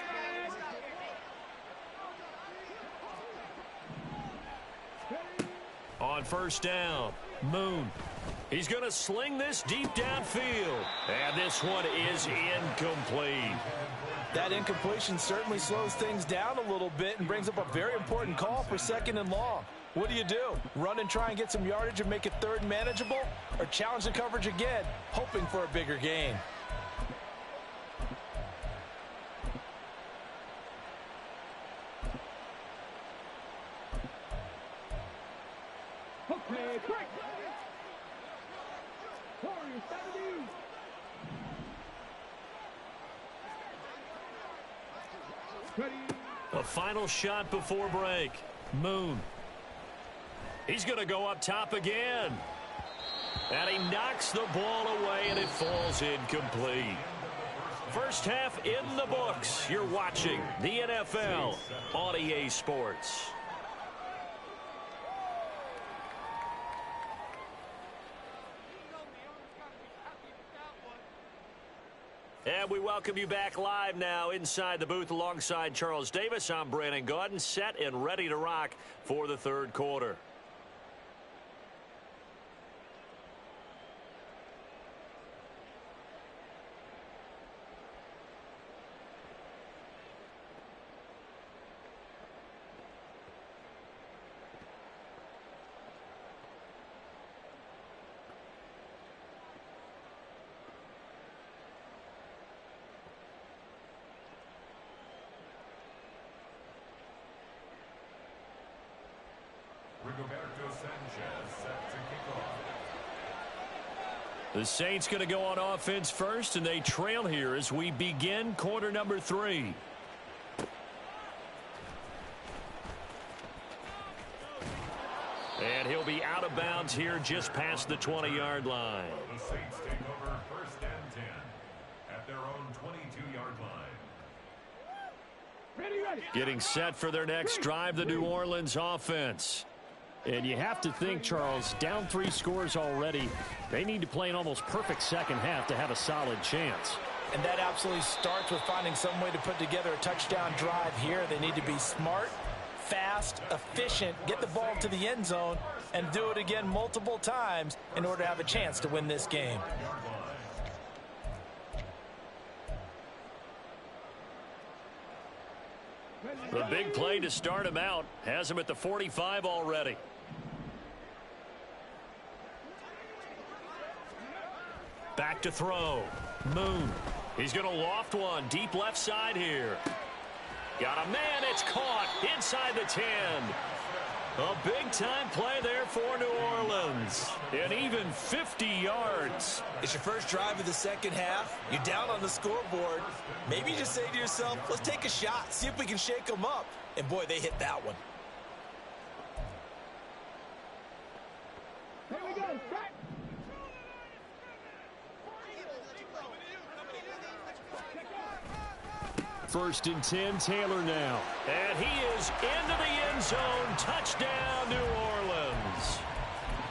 Speaker 1: On first down, Moon. He's going to sling this deep downfield. And this one is incomplete.
Speaker 3: That incompletion certainly slows things down a little bit and brings up a very important call for 2nd and long. What do? Run and try and get some yardage and make it 3rd manageable? Or challenge the coverage again, hoping for a bigger gain?
Speaker 2: A final shot before break. Moon. He's going to go up top again. And he knocks the ball away, and it falls incomplete. First half in the books. You're watching the NFL on EA Sports. And we welcome you back live now inside the booth alongside Charles Davis. I'm Brandon Gaudin, set and ready to rock for the third quarter. The Saints going to go on offense first, and they trail here as we begin quarter number 3. And he'll be out of bounds here just past the 20-yard line.
Speaker 8: The Saints take over first and 10 at their own 22-yard line.
Speaker 2: Getting set for their next drive, the New Orleans offense.
Speaker 9: And you have to think, Charles, down 3 scores already. They need to play an almost perfect second half to have a solid chance.
Speaker 3: And that absolutely starts with finding some way to put together a touchdown drive here. They need to be smart, fast, efficient, get the ball to the end zone, and do it again multiple times in order to have a chance to win this game.
Speaker 2: The big play to start him out has him at the 45 already. Back to throw. Moon. He's going to loft one deep left side here. Got a man. It's caught inside the 10. A big-time play there for New Orleans. And even 50 yards.
Speaker 3: It's your first drive of the second half. You're down on the scoreboard. Maybe you just say to yourself, let's take a shot, see if we can shake them up. And, boy, they hit that one.
Speaker 10: Here we go. Strike.
Speaker 2: First and 10, Taylor now. And he is into the end zone. Touchdown, New Orleans.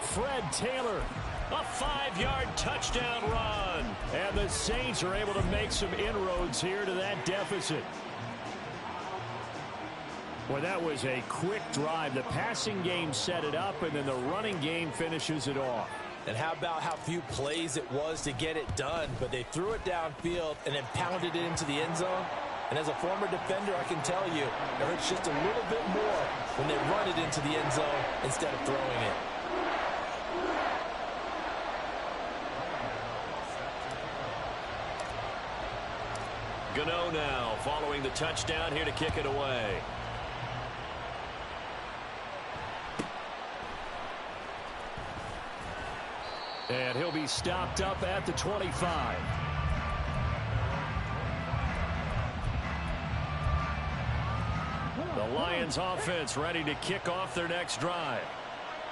Speaker 2: Fred Taylor, a 5-yard touchdown run. And the Saints are able to make some inroads here to that deficit. Well, that was a quick drive. The passing game set it up, and then the running game finishes it off.
Speaker 3: And how about how few plays it was to get it done, but they threw it downfield and then pounded it into the end zone. And as a former defender, I can tell you, it hurts just a little bit more when they run it into the end zone instead of throwing it.
Speaker 2: Gano now following the touchdown here to kick it away. And he'll be stopped up at the 25. The Lions offense ready to kick off their next drive.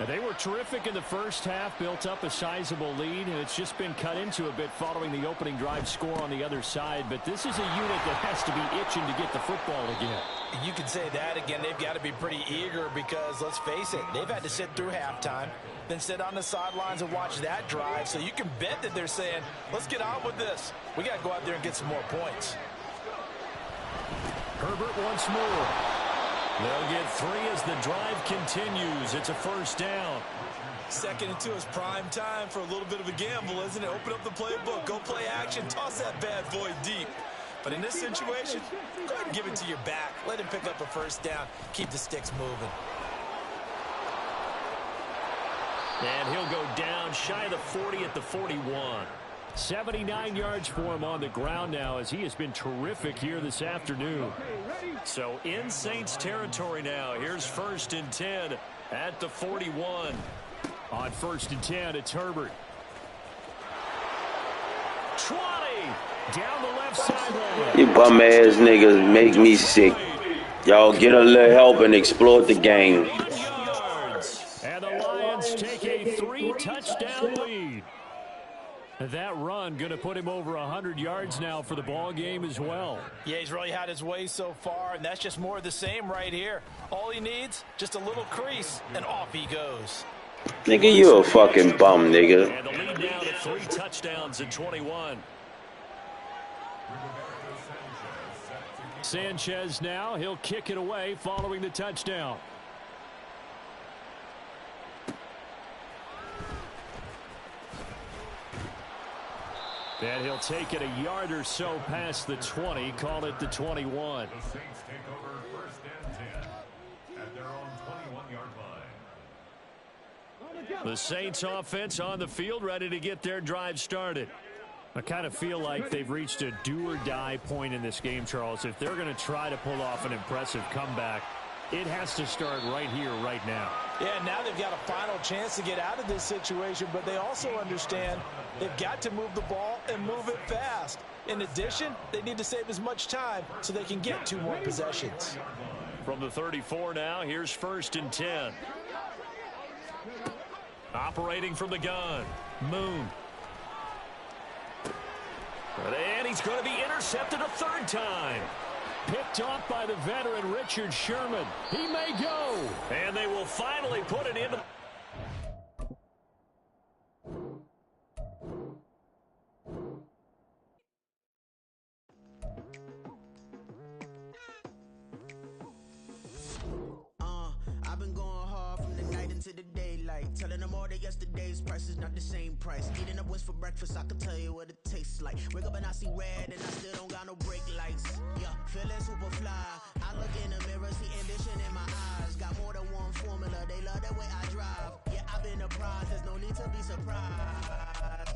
Speaker 9: Now, they were terrific in the first half, built up a sizable lead, and it's just been cut into a bit following the opening drive score on the other side. But this is a unit that has to be itching to get the football again.
Speaker 3: You can say that again. They've got to be pretty eager because, let's face it, they've had to sit through halftime, then sit on the sidelines and watch that drive. So you can bet that they're saying, let's get on with this. We got to go out there and get some more points.
Speaker 2: Herbert once more. They'll get 3 as the drive continues. It's a first down.
Speaker 3: 2nd and 2 is prime time for a little bit of a gamble, isn't it? Open up the playbook, go play action, toss that bad boy deep. But in this situation, go ahead and give it to your back. Let him pick up a first down. Keep the sticks moving.
Speaker 2: And he'll go down shy of the 40 at the 41.
Speaker 9: 79 yards for him on the ground now as he has been terrific here this afternoon.
Speaker 2: So in Saints territory now. Here's 1st and 10 at the 41. On 1st and 10, it's Herbert. 20. Down the left sideline.
Speaker 6: You bum-ass niggas make me sick. Y'all get a little help and explore the game.
Speaker 2: And the Lions take a 3-touchdown lead. That run going to put him over 100 yards now for the ball game as well.
Speaker 3: Yeah, he's really had his way so far, and that's just more of the same right here. All he needs, just a little crease, and off he goes.
Speaker 6: Nigga, you a fucking bum, nigga.
Speaker 1: And the lead now to 3 touchdowns in 21.
Speaker 2: Sanchez now, he'll kick it away following the touchdown. And he'll take it a yard or so past the 20, call it the 21.
Speaker 8: The Saints take over 1st and 10 at their own 21-yard line.
Speaker 2: The Saints offense on the field, ready to get their drive started. I kind of feel like they've reached a do-or-die point in this game, Charles. If they're going to try to pull off an impressive comeback, it has to start right here, right now.
Speaker 3: Yeah, now they've got a final chance to get out of this situation, but they also understand they've got to move the ball and move it fast. In addition, they need to save as much time so they can get 2 more possessions.
Speaker 1: From the 34 now, here's 1st and 10. Operating from the gun, Moon. And he's going to be intercepted a 3rd time.
Speaker 2: Picked off by the veteran Richard Sherman. He may go.
Speaker 1: And they will finally put it into...
Speaker 4: I've been going hard from the night into the daylight, telling them all that yesterday's price is not the same price. Eating up wings for breakfast, I can tell you what it tastes like. Wake up and I see red and I still don't got no brake lights. Yeah, feeling super fly. I look in the mirror, see ambition in my eyes. Got more than one formula, they love the way I drive. Yeah, I've been a prize, there's no need to be surprised.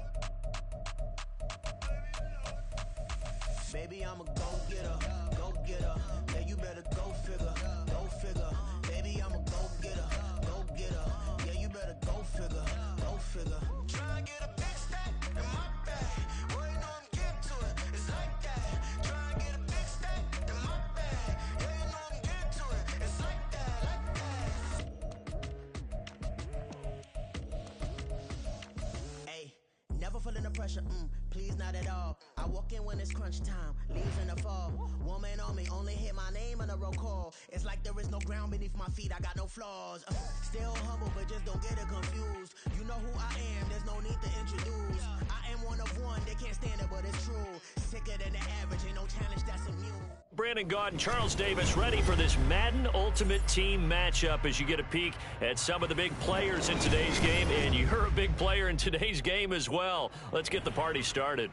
Speaker 4: Baby, I'm a go-getter, go-getter. Yeah, you better go figure, go figure. Baby, I'm a go-getter, go-getter. Yeah, you better go figure, go figure. Try and get a big stack in my bag. Well, you know I'm getting to it, it's like that. Try and get a big stack in my bag. Yeah, you know I'm getting to it, it's like that, like that. Hey, never feeling the pressure, please not at all. I walk in when it's crunch time, leaves in the fall. Woman on me, only hit my name on a roll call. It's like there is no ground beneath my feet, I got no flaws. Still humble, but just don't get it confused. You know who I am, there's no need to introduce. I am one of one, they can't stand it, but it's true. Sicker than the average, ain't no challenge that's immune.
Speaker 1: Brandon Gaudin, Charles Davis ready for this Madden Ultimate Team matchup as you get a peek at some of the big players in today's game. And you're a big player in today's game as well. Let's get the party started.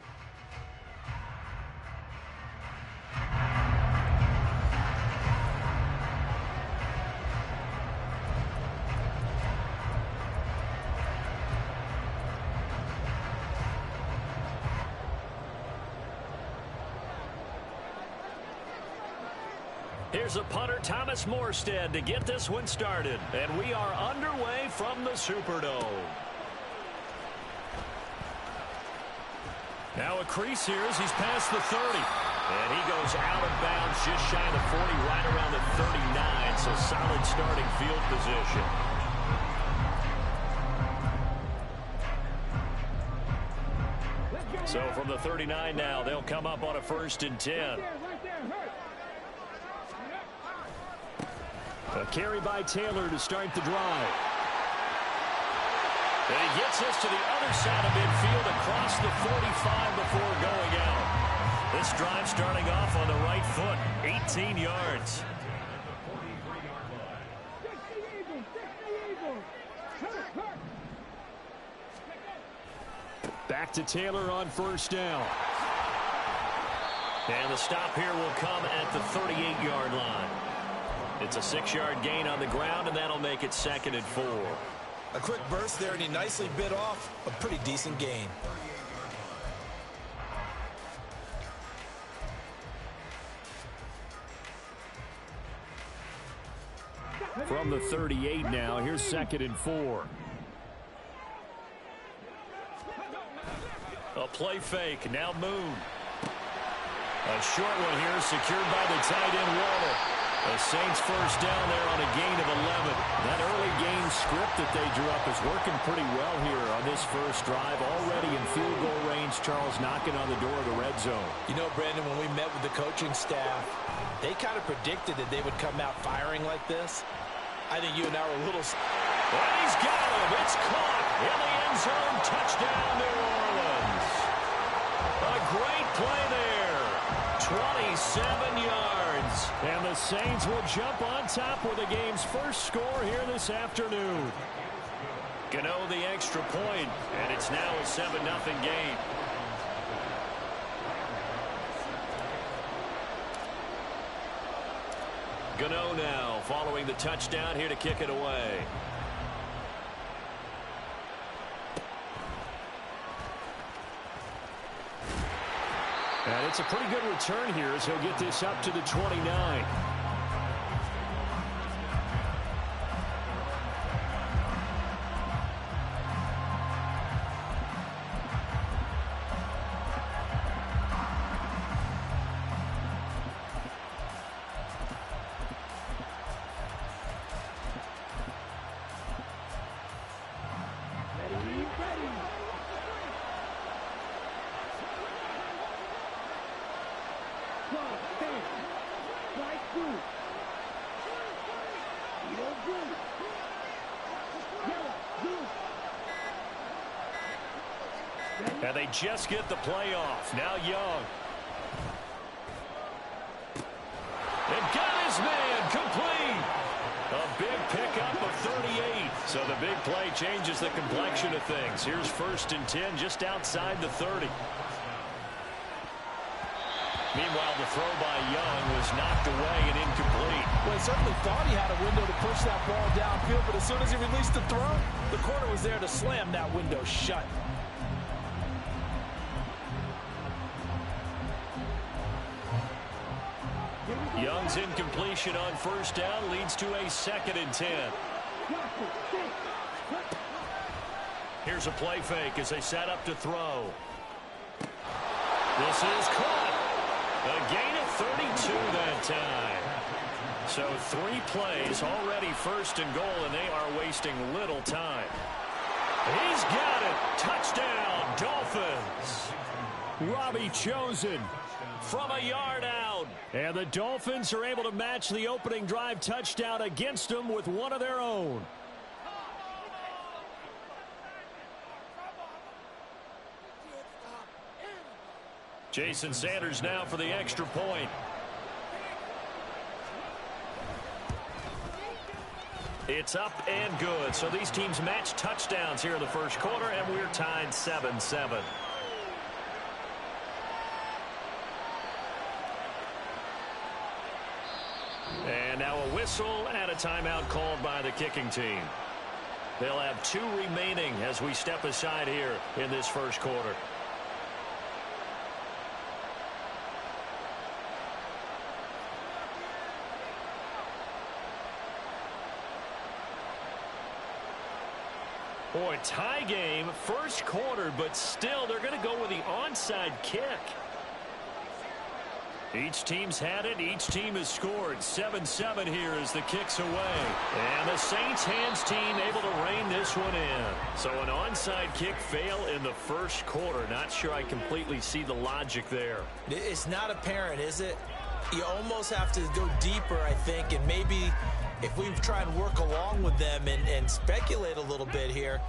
Speaker 1: Here's a punter, Thomas Morstead, to get this one started. And we are underway from the Superdome.
Speaker 2: Now a crease here as he's past the 30.
Speaker 1: And he goes out of bounds just shy of the 40, right around the 39. So solid starting field position. So from the 39 now, they'll come up on a 1st and 10.
Speaker 2: A carry by Taylor to start the drive.
Speaker 1: And he gets us to the other side of midfield across the 45 before going out. This drive starting off on the right foot, 18 yards.
Speaker 2: Back to Taylor on 1st down.
Speaker 1: And the stop here will come at the 38-yard line. It's a 6-yard gain on the ground, and that'll make it 2nd and 4.
Speaker 3: A quick burst there, and he nicely bit off a pretty decent gain.
Speaker 2: From the 38 now, here's 2nd and 4.
Speaker 1: A play fake. Now Moon. A short one here secured by the tight end Waller. The Saints first down there on a gain of 11. That early game script that they drew up is working pretty well here on this first drive. Already in field goal range, Charles knocking on the door of the red zone.
Speaker 3: You know, Brandon, when we met with the coaching staff, they kind of predicted that they would come out firing like this. I think you and I were a little...
Speaker 1: And he's got him. It's caught in the end zone. Touchdown, New Orleans. A great play there. 27 yards.
Speaker 2: And the Saints will jump on top with the game's first score here this afternoon.
Speaker 1: Gano the extra point, and it's now a 7-0 game. Gano now following the touchdown here to kick it away.
Speaker 2: And it's a pretty good return here as he'll get this up to the 29.
Speaker 1: And they just get the playoff. Now Young. And got his man complete. A big pickup of 38. So the big play changes the complexion of things. Here's 1st and 10 just outside the 30. Meanwhile, the throw by Young was knocked away and incomplete.
Speaker 3: Well, he certainly thought he had a window to push that ball downfield, but as soon as he released the throw, the corner was there to slam that window shut.
Speaker 1: Young's incompletion on 1st down leads to a 2nd and 10. Here's a play fake as they set up to throw. This is caught. A gain of 32 that time. So 3 plays already 1st and goal, and they are wasting little time. He's got it. Touchdown, Dolphins.
Speaker 2: Robbie Chosen
Speaker 1: from a yard out.
Speaker 2: And the Dolphins are able to match the opening drive touchdown against them with one of their own.
Speaker 1: Jason Sanders now for the extra point. It's up and good. So these teams match touchdowns here in the first quarter, and we're tied 7-7. And now a whistle and a timeout called by the kicking team. They'll have 2 remaining as we step aside here in this first quarter. Boy, tie game, first quarter, but still they're going to go with the onside kick. Each team's had it. Each team has scored. 7-7 here as the kick's away. And the Saints hands team able to rein this one in. So an onside kick fail in the first quarter. Not sure I completely see the logic there.
Speaker 3: It's not apparent, is it? You almost have to go deeper, I think, and maybe if we try and work along with them and speculate a little bit here,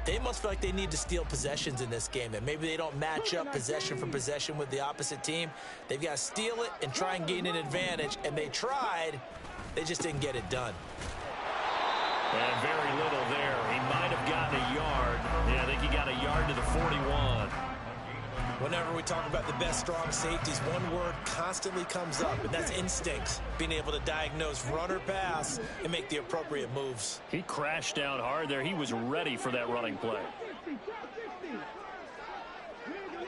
Speaker 3: they must feel like they need to steal possessions in this game, and maybe they don't match up possession for possession with the opposite team. They've got to steal it and try and gain an advantage, and they tried. They just didn't get it done.
Speaker 1: And very little there. He might have gotten a yard. Yeah, I think he got a yard to the 41.
Speaker 3: Whenever we talk about the best strong safeties, one word constantly comes up, and that's instincts. Being able to diagnose run or pass and make the appropriate moves.
Speaker 1: He crashed down hard there. He was ready for that running play.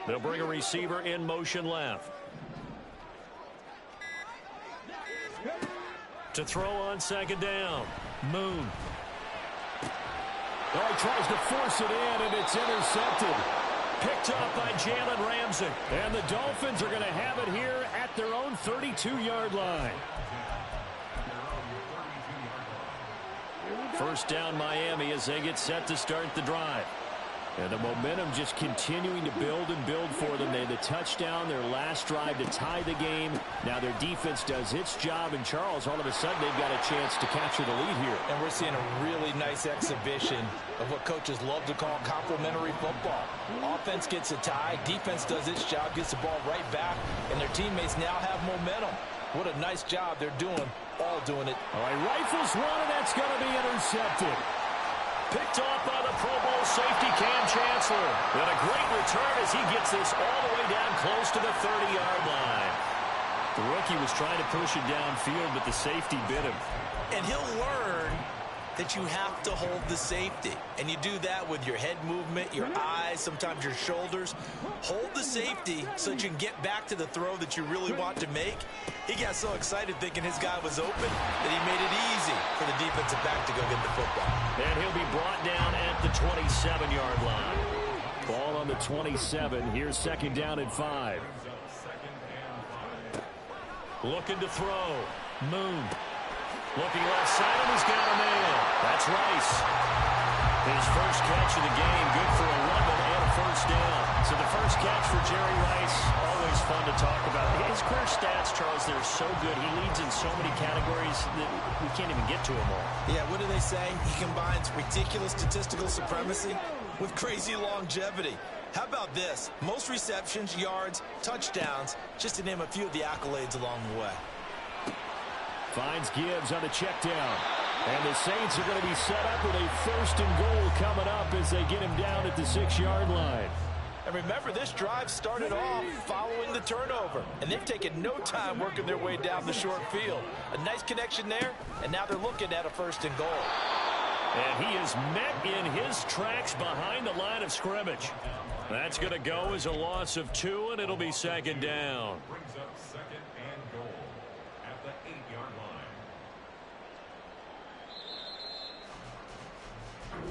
Speaker 1: They'll bring a receiver in motion left. To throw on 2nd down. Moon.
Speaker 2: Oh, he tries to force it in, and it's intercepted. Picked off by Jalen Ramsey. And the Dolphins are going to have it here at their own 32-yard line. First down Miami as they get set to start the drive. And the momentum just continuing to build and build for them. They had the touchdown, their last drive to tie the game. Now their defense does its job. And Charles, all of a sudden, they've got a chance to capture the lead here.
Speaker 3: And we're seeing a really nice exhibition of what coaches love to call complementary football. Offense gets a tie, defense does its job, gets the ball right back, and their teammates now have momentum. What a nice job they're doing, all doing it.
Speaker 2: All right, rifles one, and that's going to be intercepted.
Speaker 1: Picked off by the Pro Bowl safety Cam Chancellor. And a great return as he gets this all the way down close to the 30-yard line. The rookie was trying to push it downfield, but the safety bit him.
Speaker 3: And he'll learn that you have to hold the safety. And you do that with your head movement, your eyes, sometimes your shoulders. Hold the safety so that you can get back to the throw that you really want to make. He got so excited thinking his guy was open that he made it easy for the defensive back to go get the football.
Speaker 1: And he'll be brought down at the 27-yard line.
Speaker 2: Ball on the 27. Here's second down and 5.
Speaker 1: Looking to throw. Moon. Looking left side, and he's got a man. That's Rice. His first catch of the game, good for 11 and a first down. So the first catch for Jerry Rice, always fun to talk about. His career stats, Charles, they're so good. He leads in so many categories that we can't even get to them all.
Speaker 3: Yeah, what do they say? He combines ridiculous statistical supremacy with crazy longevity. How about this? Most receptions, yards, touchdowns, just to name a few of the accolades along the way.
Speaker 2: Finds Gibbs on the check down. And the Saints are going to be set up with a first and goal coming up as they get him down at the 6-yard line.
Speaker 3: And remember, this drive started off following the turnover. And they've taken no time working their way down the short field. A nice connection there, and now they're looking at a first and goal.
Speaker 1: And he is met in his tracks behind the line of scrimmage. That's going to go as a loss of 2, and it'll be second down.
Speaker 8: Brings up second and goal at the 8-yard line.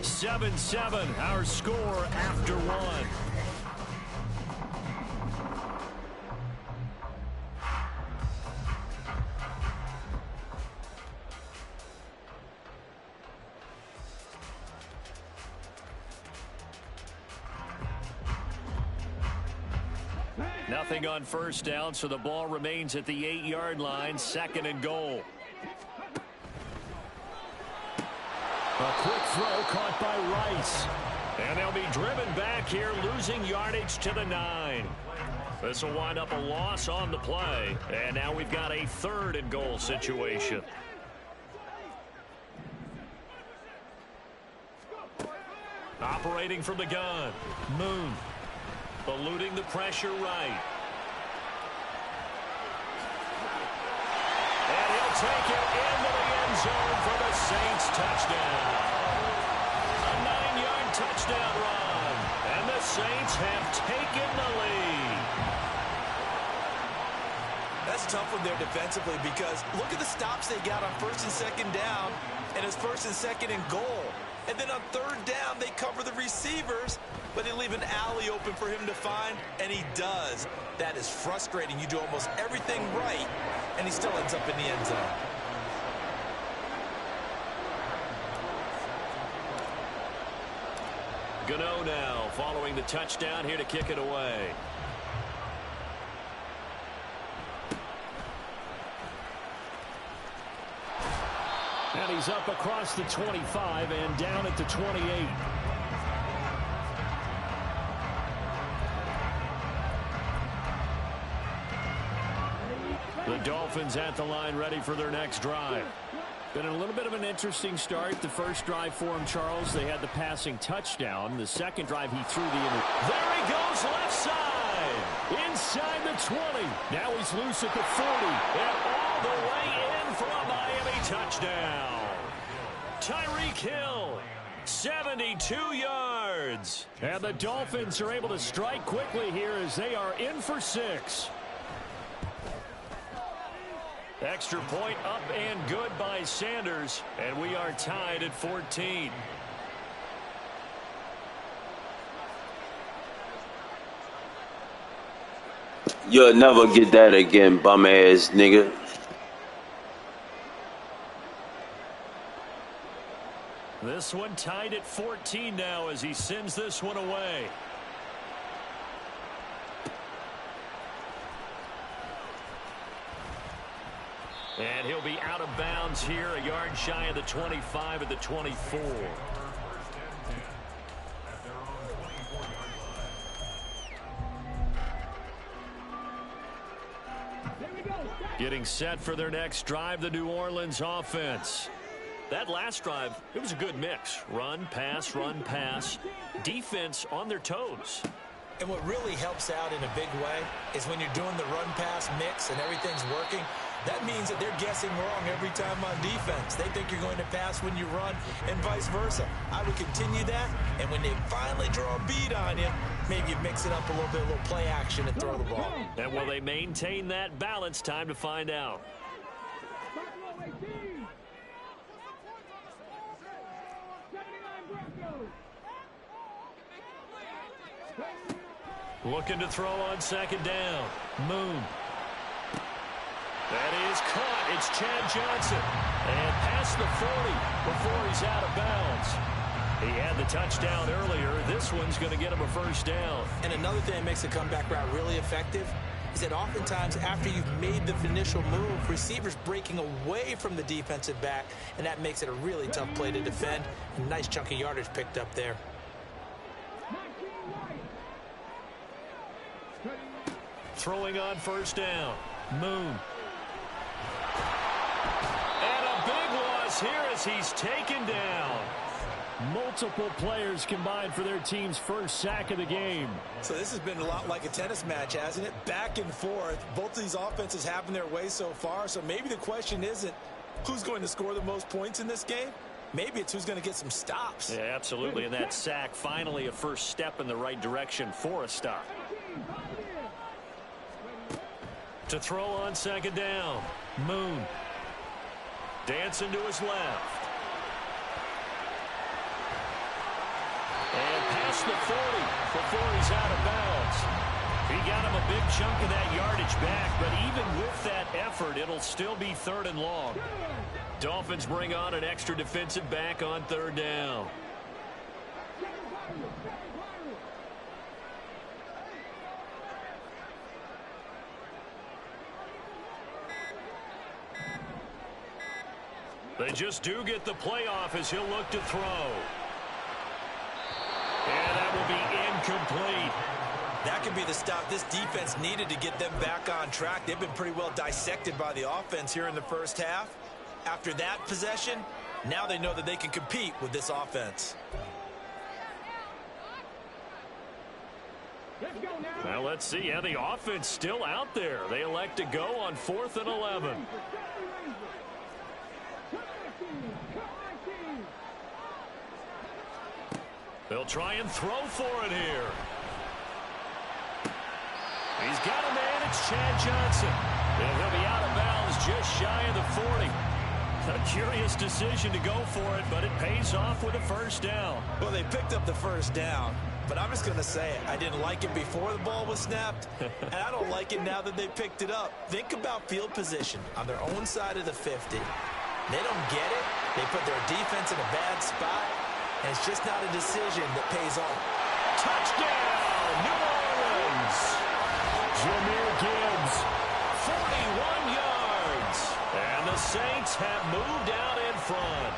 Speaker 1: 7-7, our score after 1. Nothing on first down, so the ball remains at the 8-yard line, second and goal.
Speaker 2: A quick throw caught by Rice.
Speaker 1: And they'll be driven back here, losing yardage to the 9. This will wind up a loss on the play. And now we've got a third and goal situation. Operating from the gun. Moon. Eluding the pressure right. And he'll take it into the end zone for the Saints touchdown. A 9-yard touchdown run. And the Saints have taken the lead.
Speaker 3: That's tough when they're defensively because look at the stops they got on first and second down and it's first and second and goal. And then on third down, they cover the receivers, but they leave an alley open for him to find, and he does. That is frustrating. You do almost everything right, and he still ends up in the end zone.
Speaker 1: Gano now following the touchdown here to kick it away.
Speaker 2: And he's up across the 25 and down at the 28. The Dolphins at the line ready for their next drive. Been a little bit of an interesting start. The first drive for him, Charles, they had the passing touchdown. The second drive, he threw the
Speaker 1: There he goes left side.
Speaker 2: inside the 20. Now he's loose at the 40.
Speaker 1: And all the way in for a Miami touchdown. Tyreek Hill, 72 yards.
Speaker 2: And the Dolphins are able to strike quickly here as they are in for 6.
Speaker 1: Extra point up and good by Sanders. And we are tied at 14.
Speaker 6: You'll never get that again, bum ass nigga.
Speaker 2: This one tied at 14 now as he sends this one away. And he'll be out of bounds here, a yard shy of the 25 at the 24. Getting set for their next drive, the New Orleans offense. That last drive, it was a good mix. Run, pass, defense on their toes.
Speaker 3: And what really helps out in a big way is when you're doing the run-pass mix and everything's working, that means that they're guessing wrong every time on defense. They think you're going to pass when you run and vice versa. I would continue that, and when they finally draw a bead on you, maybe you mix it up a little bit, a little play action and throw the ball.
Speaker 2: And will they maintain that balance? Time to find out. Looking to throw on second down. Moon. That is caught. It's Chad Johnson. And past the 40 before he's out of bounds. He had the touchdown earlier. This one's going to get him a first down.
Speaker 3: And another thing that makes the comeback route really effective is that oftentimes after you've made the initial move, receivers breaking away from the defensive back, and that makes it a really tough play to defend. A nice chunk of yardage picked up there.
Speaker 2: Throwing on first down. Moon. And a big loss here as he's taken down. Multiple players combined for their team's first sack of the game.
Speaker 3: So this has been a lot like a tennis match, hasn't it? Back and forth. Both of these offenses having their way so far. So maybe the question isn't who's going to score the most points in this game. Maybe it's who's going to get some stops.
Speaker 2: Yeah, absolutely. And that sack, finally a first step in the right direction for a stop. To throw on second down. Moon. Dancing to his left. And past the 40 before he's out of bounds. He got him a big chunk of that yardage back, but even with that effort, it'll still be third and long. Dolphins bring on an extra defensive back on third down. They just do get the playoff as he'll look to throw. And that will be incomplete.
Speaker 3: That could be the stop this defense needed to get them back on track. They've been pretty well dissected by the offense here in the first half. After that possession, now they know that they can compete with this offense.
Speaker 2: Well, let's see. Yeah, the offense still out there. They elect to go on 4th and 11. They'll try and throw for it here. He's got a man. It's Chad Johnson. And he'll be out of bounds just shy of the 40. A curious decision to go for it, but it pays off with a first down.
Speaker 3: Well, they picked up the first down, but I'm just going to say it. I didn't like it before the ball was snapped, and I don't like it now that they picked it up. Think about field position on their own side of the 50. They don't get it. They put their defense in a bad spot. And it's just not a decision that pays off.
Speaker 2: Touchdown, New Orleans. Jahmyr Gibbs, 41 yards. And the Saints have moved out in front.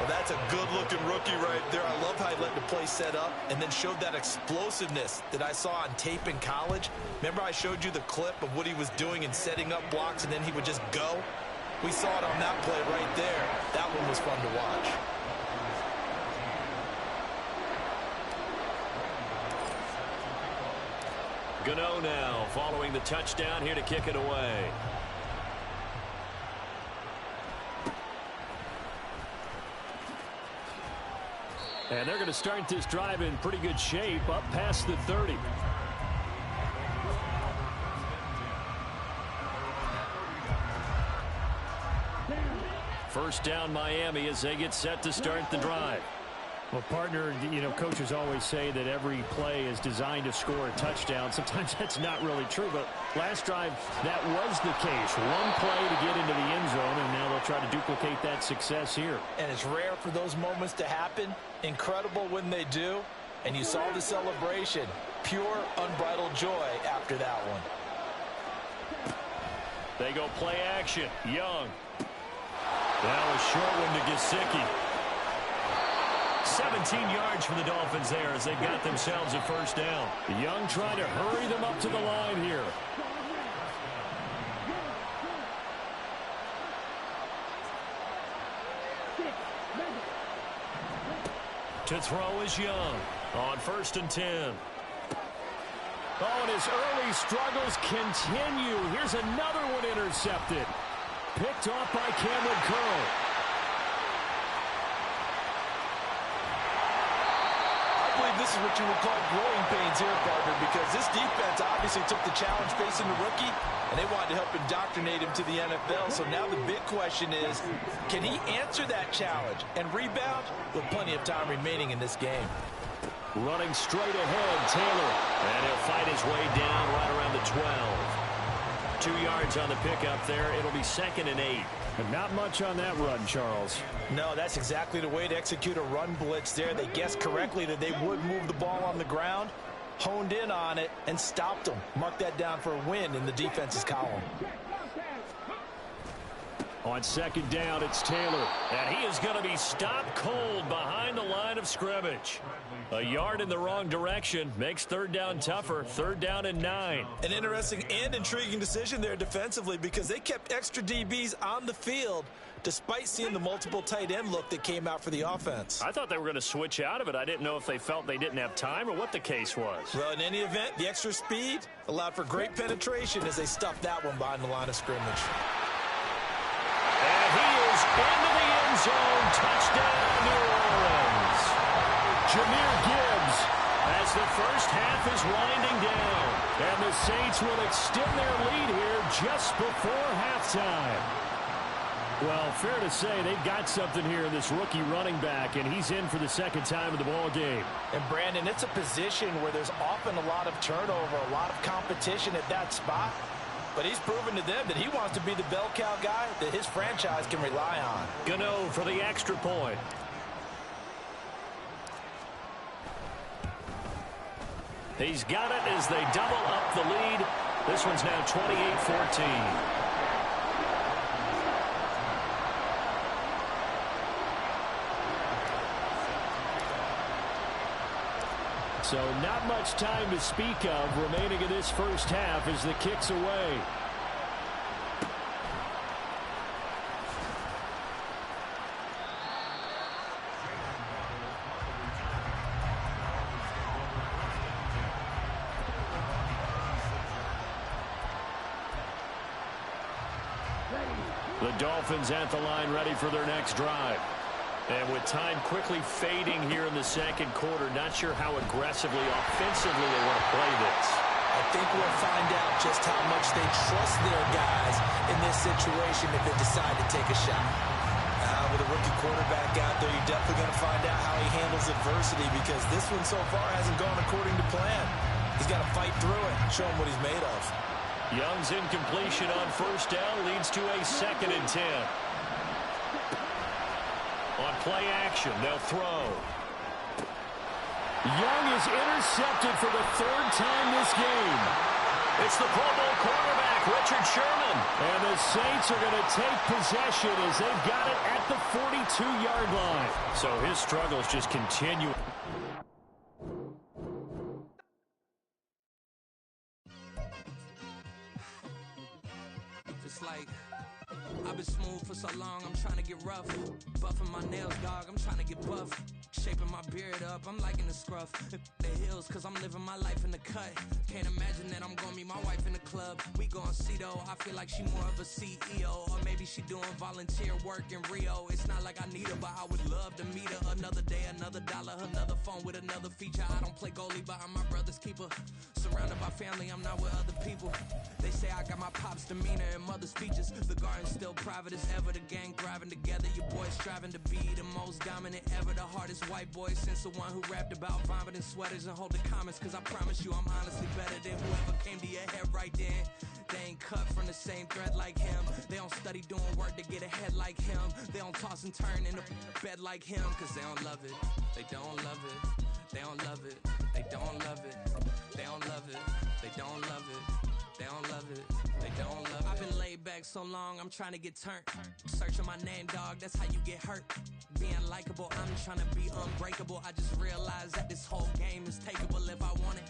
Speaker 3: Well, that's a good-looking rookie right there. I love how he let the play set up and then showed that explosiveness that I saw on tape in college. Remember I showed you the clip of what he was doing and setting up blocks, and then he would just go? We saw it on that play right there. That one was fun to watch.
Speaker 2: Gano now following the touchdown here to kick it away. And they're going to start this drive in pretty good shape up past the 30. First down Miami as they get set to start the drive. Well, partner, you know, coaches always say that every play is designed to score a touchdown. Sometimes that's not really true, but last drive, that was the case. One play to get into the end zone, and now they'll try to duplicate that success here.
Speaker 3: And it's rare for those moments to happen. Incredible when they do. And you saw the celebration. Pure, unbridled joy after that one.
Speaker 1: They go play action. Young. That was short one to Gesicki. 17 yards for the Dolphins there as they've got themselves a first down.
Speaker 2: Young trying to hurry them up to the line here.
Speaker 1: To throw is Young on 1st and 10.
Speaker 2: Oh, and his early struggles continue. Here's another one intercepted. Picked off by Cameron Curl.
Speaker 3: I believe this is what you would call growing pains here, partner, because this defense obviously took the challenge facing the rookie, and they wanted to help indoctrinate him to the NFL. So now the big question is, can he answer that challenge and rebound with plenty of time remaining in this game?
Speaker 1: Running straight ahead, Taylor. And he'll fight his way down right around the 12. 2 yards on the pickup there. It'll be 2nd and 8.
Speaker 2: But not much on that run, Charles.
Speaker 3: No, that's exactly the way to execute a run blitz there. They guessed correctly that they would move the ball on the ground, honed in on it, and stopped them. Mark that down for a win in the defense's column.
Speaker 2: On 2nd down, it's Taylor.
Speaker 1: And he is going to be stopped cold behind the line of scrimmage. A yard in the wrong direction makes 3rd down tougher. 3rd down and 9.
Speaker 3: An interesting and intriguing decision there defensively because they kept extra DBs on the field despite seeing the multiple tight end look that came out for the offense.
Speaker 1: I thought they were going to switch out of it. I didn't know if they felt they didn't have time or what the case was.
Speaker 3: Well, in any event, the extra speed allowed for great penetration as they stuffed that one behind the line of scrimmage.
Speaker 1: And he is into the end zone. Touchdown, New Orleans.
Speaker 2: Jahmyr Gibbs,
Speaker 1: as the first half is winding down.
Speaker 2: And the Saints will extend their lead here just before halftime. Well, fair to say they've got something here in this rookie running back, and he's in for the 2nd time of the ball game.
Speaker 3: And, Brandon, it's a position where there's often a lot of turnover, a lot of competition at that spot. But he's proven to them that he wants to be the bell cow guy that his franchise can rely on.
Speaker 1: Gano for the extra point. He's got it as they double up the lead. This one's now 28-14.
Speaker 2: So not much time to speak of remaining in this first half as the kick's away. The Dolphins at the line ready for their next drive. And with time quickly fading here in the 2nd quarter, not sure how aggressively, offensively they want to play this.
Speaker 3: I think we'll find out just how much they trust their guys in this situation if they decide to take a shot. With a rookie quarterback out there, you're definitely going to find out how he handles adversity because this one so far hasn't gone according to plan. He's got to fight through it and show him what he's made of.
Speaker 1: Young's incompletion on 1st down leads to a 2nd and 10. On play action, they'll throw.
Speaker 2: Young is intercepted for the 3rd time this game.
Speaker 1: It's the Pro Bowl quarterback, Richard Sherman.
Speaker 2: And the Saints are going to take possession as they've got it at the 42-yard line.
Speaker 1: So his struggles just continue.
Speaker 7: Just like I've been smooth for so long, I'm trying to get rough. Buffing my nails, dog, I'm trying to get buff. Shaping my beard up, I'm liking the scruff. The hills, cause I'm living my life in the cut. Can't imagine that I'm gonna meet my wife in the club. We gon' see though, I feel like she more of a CEO. Or maybe she doing volunteer work in Rio. It's not like I need her, but I would love to meet her. Another day, another dollar, another phone with another feature. I don't play goalie, but I'm my brother's keeper. Surrounded by family, I'm not with other people. They say I got my pop's demeanor and mother's features. The garden's still private as ever. The gang thriving together. Your boys striving to be the most dominant ever. The hardest white boy since the one who rapped about vomiting sweaters and holding comments. Cause I promise you I'm honestly better than whoever came to your head right then. They ain't cut from the same thread like him. They don't study doing work to get ahead like him. They don't toss and turn in the bed like him. Cause they don't love it. They don't love it. They don't love it. They don't love it. They don't love it. They don't love it. They don't love it. They don't love it. I've been laid back so long, I'm trying to get turned. Searching my name, dog, that's how you get hurt. Being likable, I'm trying to be unbreakable. I just realized that this whole game is takeable if I want it.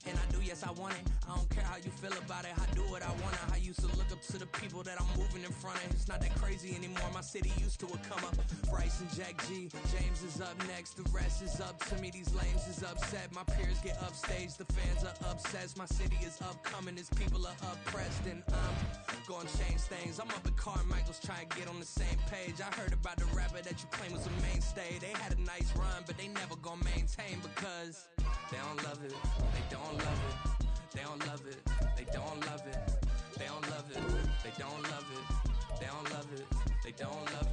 Speaker 7: And I do, yes, I want it. I don't care how you feel about it. I do what I want. I used to look up to the people that I'm moving in front of. It's not that crazy anymore. My city used to it come up. Bryce and Jack G. James is up next. The rest is up to me. These lames is upset. My peers get upstaged. The fans are obsessed. My city is upcoming. Its people are oppressed. And I'm gonna change things. I'm up at Carmichael's trying to get on the same page. I heard about the rapper that you claim was a mainstay. They had a nice run, but they never gonna maintain because they don't love it. They don't love it. They don't love it. They don't love it. They don't love it. They don't love it. They don't love it. They don't love it.